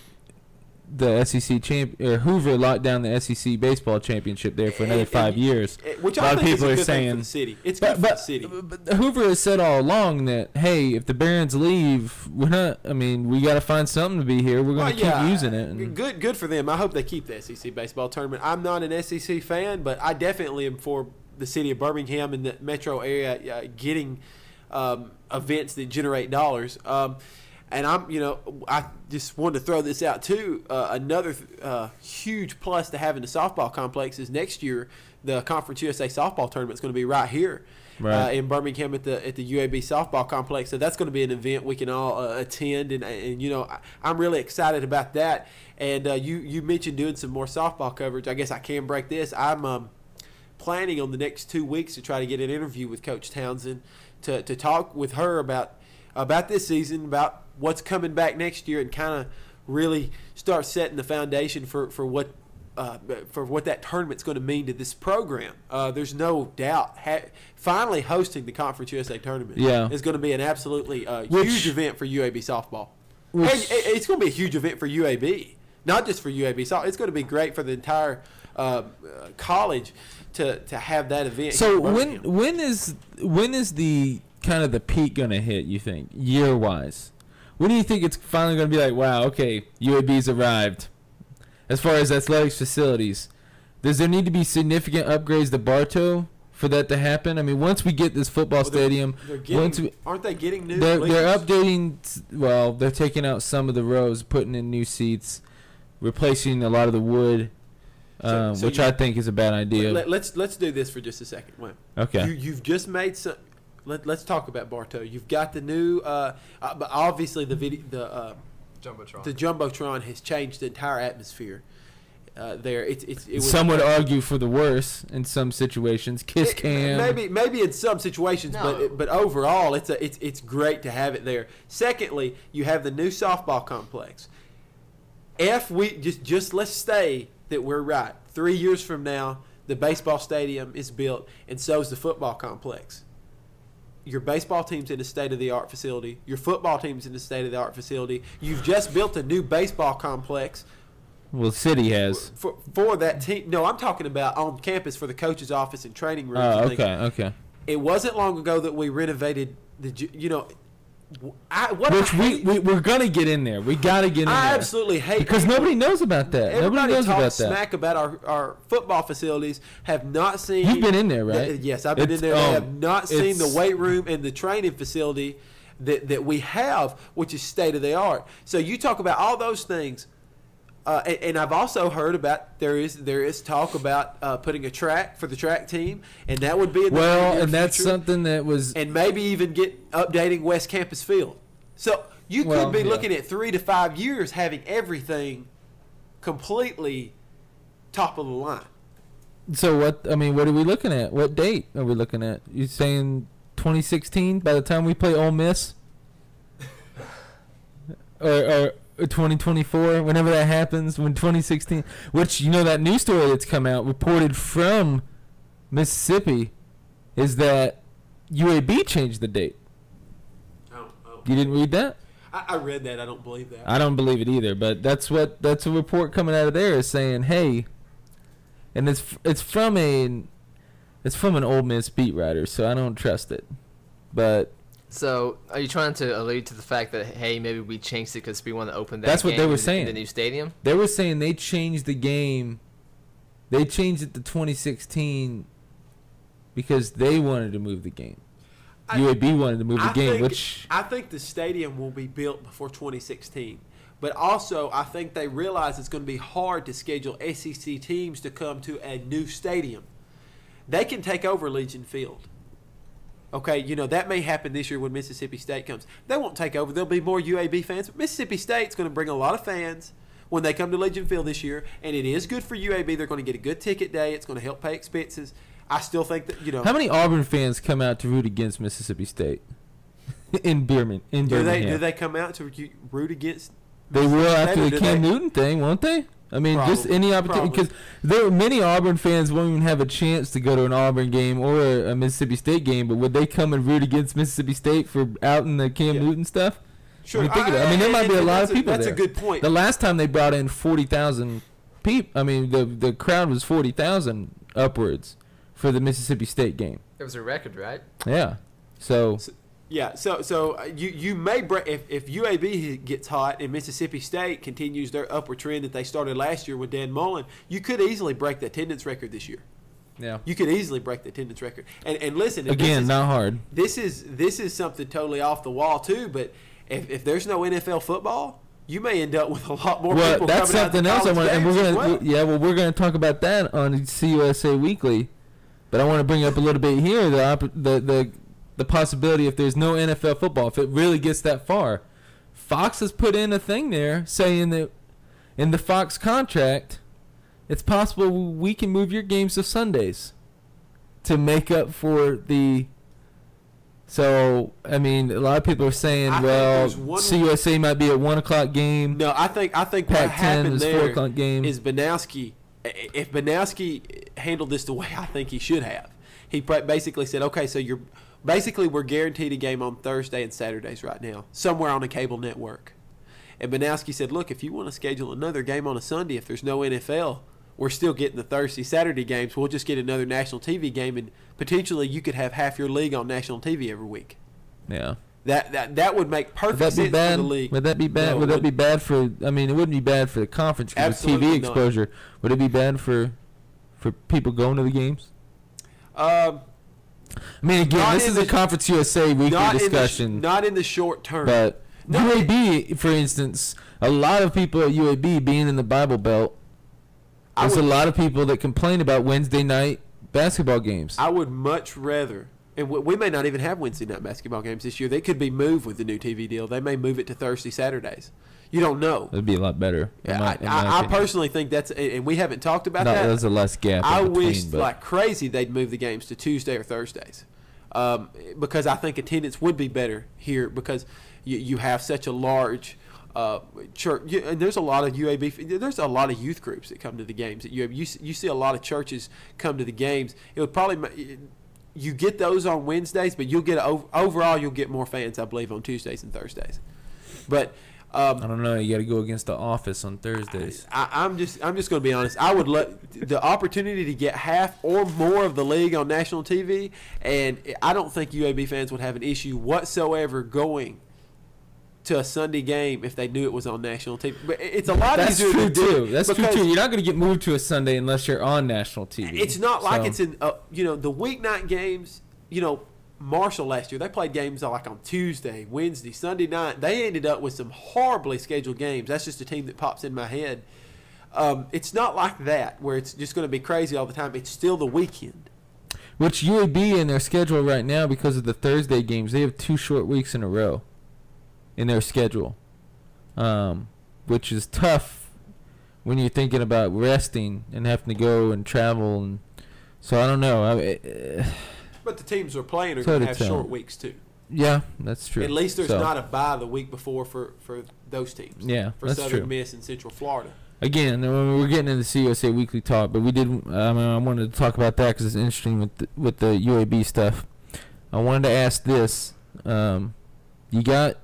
the SEC Hoover locked down the SEC baseball championship there for another 5 years. Which a lot I of think people is a are good saying thing for the city. It's good for the city. But Hoover has said all along that, hey, if the Barons leave, we got to find something to be here. We're going to keep using it. And Good for them. I hope they keep the SEC baseball tournament. I'm not an SEC fan, but I definitely am for the city of Birmingham and the metro area getting events that generate dollars. And I just wanted to throw this out too. Another huge plus to having the softball complex is next year the Conference USA softball tournament is going to be right here in Birmingham at the UAB softball complex. So that's going to be an event we can all attend, and I'm really excited about that. And you mentioned doing some more softball coverage. I guess I can break this. I'm planning on the next 2 weeks to try to get an interview with Coach Townsend to talk with her about this season, about what's coming back next year, and kind of really start setting the foundation for what that tournament's going to mean to this program. There's no doubt finally hosting the Conference USA tournament is going to be an absolutely huge event for UAB softball. And it's going to be a huge event for UAB, not just for UAB softball. It's going to be great for the entire college to have that event. So when is the kind of the peak going to hit, you think, year-wise? When do you think it's finally going to be like, wow, okay, UAB's arrived? As far as athletics facilities, does there need to be significant upgrades to Bartow for that to happen? I mean, once we get this football stadium, aren't they getting new? They're updating. Well, they're taking out some of the rows, putting in new seats, replacing a lot of the wood, which I think is a bad idea. Let's do this for just a second. Wait. Okay. You've just made some. Let's talk about Bartow. You've got the new, but obviously the Jumbotron. The Jumbotron has changed the entire atmosphere there. Some would argue for the worse in some situations. Kiss cam. Maybe in some situations, but overall, it's great to have it there. Secondly, you have the new softball complex. If we just let's say that we're right, 3 years from now, the baseball stadium is built, and so is the football complex. Your baseball team's in a state-of-the-art facility. Your football team's in a state-of-the-art facility. You've just built a new baseball complex. Well, the city has. For that team. No, I'm talking about on campus for the coach's office and training rooms. Oh, okay. It wasn't long ago that we renovated we're gonna get in there. We gotta get in there. I absolutely hate because nobody knows about that. Everybody knows talks about that. smack about our football facilities. Have not seen. You've been in there, right? Yes, I've been in there. They have not seen the weight room and the training facility that we have, which is state of the art. So you talk about all those things. And I've also heard about there is talk about putting a track for the track team, and that would be in the near that's future. something that was, and maybe even get updating West Campus Field. So you could be looking at 3 to 5 years having everything completely top of the line. So what are we looking at? What date are we looking at? You saying 2016 by the time we play Ole Miss, or 2024, whenever that happens, when 2016, which, that news story that's come out reported from Mississippi is that UAB changed the date. Oh. You didn't read that? I read that. I don't believe that. I don't believe it either, but that's a report coming out of there is saying, hey, and it's from an Ole Miss beat writer, so I don't trust it. But so, are you trying to allude to the fact that, hey, maybe we changed it because we want to open that? That's what game they were saying. In the new stadium? They were saying they changed the game. They changed it to 2016 because they wanted to move the game. UAB wanted to move the game, I think the stadium will be built before 2016. But also, I think they realize it's going to be hard to schedule SEC teams to come to a new stadium. They can take over Legion Field. Okay, that may happen this year when Mississippi State comes. They won't take over. There'll be more UAB fans. But Mississippi State's going to bring a lot of fans when they come to Legion Field this year, and it is good for UAB. They're going to get a good ticket day. It's going to help pay expenses. I still think that, How many Auburn fans come out to root against Mississippi State in Birmingham? Do they come out to root against? They will after the Cam Newton thing, won't they? I mean, Probably, just any opportunity, because there are many Auburn fans won't even have a chance to go to an Auburn game or a Mississippi State game, but would they come and root against Mississippi State for out in the Cam Newton stuff? Sure. There might be a lot of people there. That's a good point. The last time they brought in 40,000 people, I mean, the crowd was 40,000 upwards for the Mississippi State game. It was a record, right? Yeah. So you may break if UAB gets hot and Mississippi State continues their upward trend that they started last year with Dan Mullen, you could easily break the attendance record this year. Yeah, you could easily break the attendance record. And listen, again, not hard. This is something totally off the wall too. But if there's no NFL football, you may end up with a lot more people. Well, that's coming something out to else. college And we're games gonna we're gonna talk about that on CUSA Weekly. But I want to bring up a little bit here the possibility if there's no NFL football, if it really gets that far. Fox has put in a thing there saying that in the Fox contract, it's possible we can move your games to Sundays to make up for the. So, I mean, a lot of people are saying, CUSA might be a 1 o'clock game. No, I think what happened is there 4 o'clock game. Is Banowski. If Banowski handled this the way I think he should have, he basically said, okay, so we're guaranteed a game on Thursday and Saturdays right now, somewhere on a cable network. And Banowski said, look, if you want to schedule another game on a Sunday, if there's no NFL, we're still getting the Thursday, Saturday games. We'll just get another national TV game, and potentially you could have half your league on national TV every week. Yeah. That would make perfect sense for the league. Would that be bad? No, would that be bad for? I mean, it wouldn't be bad for the conference because of TV exposure. Not. Would it be bad for people going to the games? I mean, again, this is a Conference USA weekly discussion. Not in the short term. But UAB, for instance, a lot of people at UAB being in the Bible Belt, there's a lot of people that complain about Wednesday night basketball games. I would much rather. And we may not even have Wednesday night basketball games this year. They could be moved with the new TV deal. They may move it to Thursday, Saturdays. You don't know. It'd be a lot better. I personally think that's, and we haven't talked about that. There's a less gap. I wish like crazy they'd move the games to Tuesday or Thursdays, because I think attendance would be better here because you have such a large church. And there's a lot of UAB. There's a lot of youth groups that come to the games at UAB. You see a lot of churches come to the games. It would probably. You get those on Wednesdays, but you'll get overall you'll get more fans, I believe, on Tuesdays and Thursdays. But I don't know. You got to go against the Office on Thursdays. I'm just going to be honest. I would let the opportunity to get half or more of the league on national TV, and I don't think UAB fans would have an issue whatsoever going to a Sunday game if they knew it was on national TV. But it's a lot easier to do. That's true too. You're not going to get moved to a Sunday unless you're on national TV. It's not like it's in the weeknight games. Marshall last year they played games like on Tuesday, Wednesday, Sunday night. They ended up with some horribly scheduled games. That's just a team that pops in my head. It's not like that where it's just going to be crazy all the time. It's still the weekend. Which UAB in their schedule right now, because of the Thursday games, they have 2 short weeks in a row in their schedule, which is tough when you're thinking about resting and having to go and travel. And so I don't know. But the teams we're playing are going to have short weeks too. Yeah, that's true. At least there's not a bye the week before for those teams. Yeah, for Southern Miss and Central Florida. Again, we're getting into the CUSA Weekly talk, but we did. I wanted to talk about that because it's interesting with the UAB stuff. I wanted to ask this: you get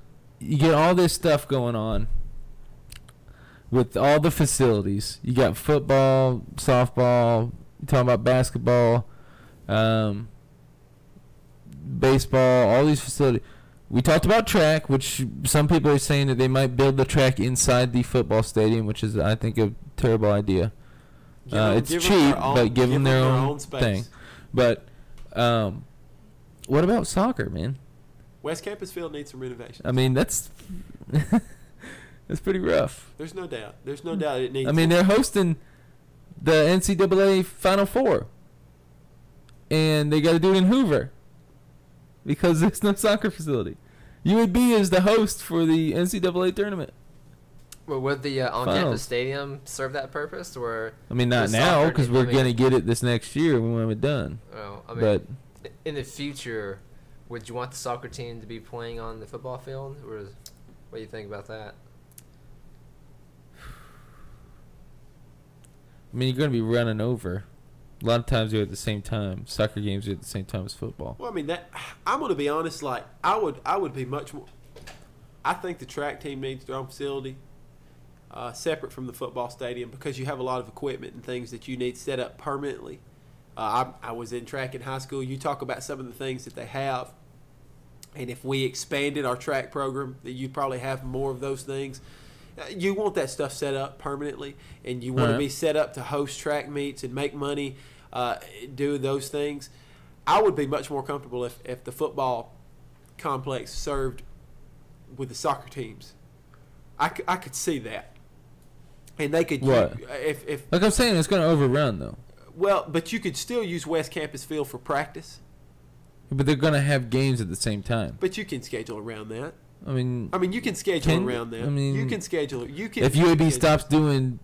all this stuff going on with all the facilities. You got football, softball. You're talking about basketball, baseball. All these facilities. We talked about track, which some people are saying that they might build the track inside the football stadium, which is, I think, a terrible idea. It's cheap, but give them their own thing. But what about soccer, man? West Campus Field needs some renovation. I mean, that's pretty rough. There's no doubt. There's no doubt it needs. I mean, they're hosting the NCAA Final Four, and they got to do it in Hoover. because there's no soccer facility. UAB is the host for the NCAA tournament. Well, would the on-campus stadium serve that purpose, or? I mean, not now, because we're going to get it this next year when we have it done. Well, I mean, but in the future, would you want the soccer team to be playing on the football field, or what do you think about that? I mean, you're going to be running over. A lot of times they're at the same time. Soccer games are at the same time as football. Well, I mean, I'm going to be honest. Like, I would be much more. I think the track team needs their own facility, separate from the football stadium, because you have a lot of equipment and things that you need set up permanently. I was in track in high school. You talk about some of the things that they have, and if we expanded our track program, that you'd probably have more of those things. You want that stuff set up permanently, and you want to be set up to host track meets and make money, do those things. I would be much more comfortable if the football complex served with the soccer teams. I could see that. And they could if like I'm saying, it's going to overrun though. Well, but you could still use West Campus Field for practice. But they're going to have games at the same time. But you can schedule around that. I mean, you can schedule around that. I mean, you can schedule. You can. If UAB stops doing,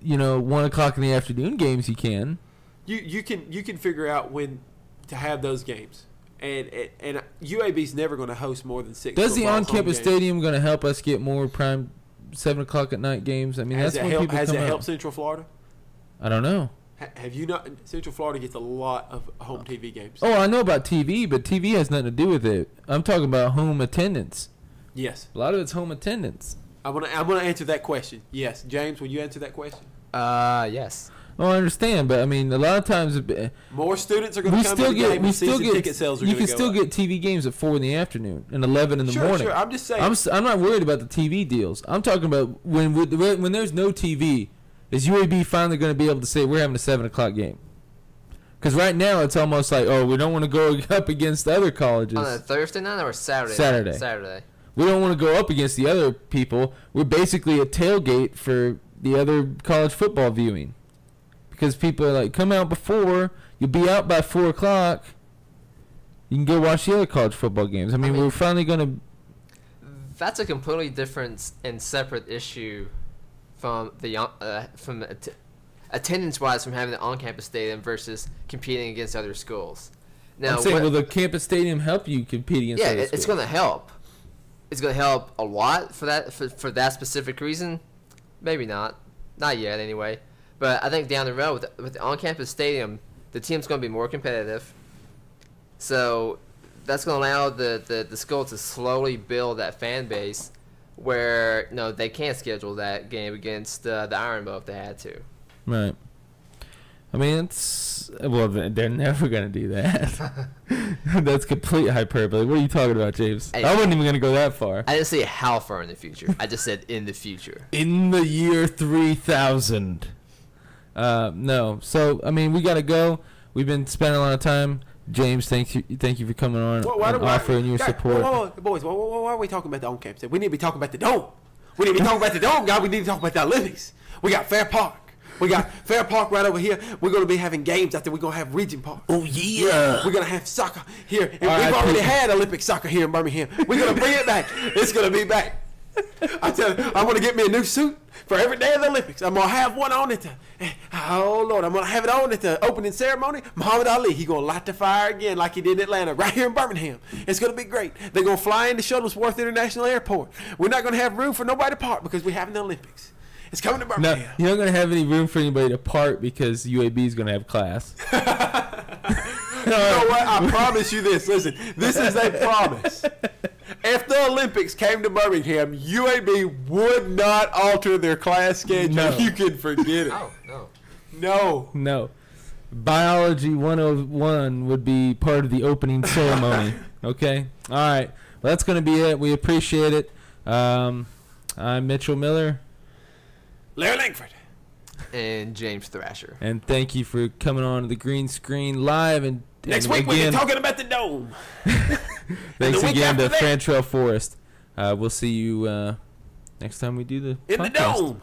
1 o'clock in the afternoon games, you can. You can figure out when to have those games. And UAB's never going to host more than 6. Does the on-campus stadium going to help us get more prime 7 o'clock at night games? I mean, that's when people come out. Has it helped Central Florida? I don't know. Have you not? Central Florida gets a lot of home TV games. Oh, I know about TV, but TV has nothing to do with it. I'm talking about home attendance. Yes. A lot of it's home attendance. I'm gonna answer that question. Yes. James, will you answer that question? Yes. Oh, I understand, but I mean, a lot of times more students are going to come to the game. Ticket sales are you can still get TV games at 4 in the afternoon and 11 in the morning. Sure. I'm just saying. I'm not worried about the TV deals. I'm talking about when there's no TV. Is UAB finally going to be able to say we're having a 7 o'clock game? Because right now it's almost like, we don't want to go up against other colleges. On a Thursday night or Saturday? Saturday. We don't want to go up against the other people. We're basically a tailgate for the other college football viewing. Because people are like, come out before, you'll be out by 4 o'clock. You can go watch the other college football games. I mean we're finally going to... That's a completely different and separate issue from attendance-wise from having the on-campus stadium versus competing against other schools. Now, I'm saying, will the campus stadium help you compete against other schools? Yeah, it's going to help. It's going to help a lot for that specific reason. Maybe not. Not yet, anyway. But I think down the road, with the on-campus stadium, the team's going to be more competitive. So that's going to allow the school to slowly build that fan base where they can't schedule that game against the Iron Bowl if they had to. Right. I mean, they're never going to do that. That's complete hyperbole. What are you talking about, James? I wasn't even going to go that far. I didn't say how far in the future. I just said in the future. In the year 3000. No. So, I mean, we got to go. We've been spending a lot of time. James, thank you for coming on and offering your support. Boys, why are we talking about the on-campus? We need to be talking about the dome. We need to be talking about the dome, guys. We need to talk about the Olympics. We got Fair Park. We got Fair Park right over here. We're going to be having games out there. We're going to have Region Park. Oh, yeah. We're going to have soccer here. And we've already had Olympic soccer here in Birmingham. We're going to bring it back. It's going to be back. I tell you, I'm going to get me a new suit for every day of the Olympics. I'm going to have one on it. I'm going to have it on at the opening ceremony. Muhammad Ali, he's going to light the fire again like he did in Atlanta, right here in Birmingham. It's going to be great. They're going to fly into Shuttlesworth International Airport. We're not going to have room for nobody to park because we're having the Olympics. It's coming to Birmingham. No, you're not going to have any room for anybody to park because UAB is going to have class. You know what? I promise you this. Listen, this is a promise. If the Olympics came to Birmingham, UAB would not alter their class schedule. No. You can forget it. Oh, No. Biology 101 would be part of the opening ceremony. Okay? All right. Well, that's going to be it. We appreciate it. I'm Mitchell Miller. Larry Langford. And James Thrasher. And thank you for coming on to the green screen live. And next week we're talking about the dome. Thanks again to Frantrell Forrest. We'll see you next time we do the podcast. In the dome.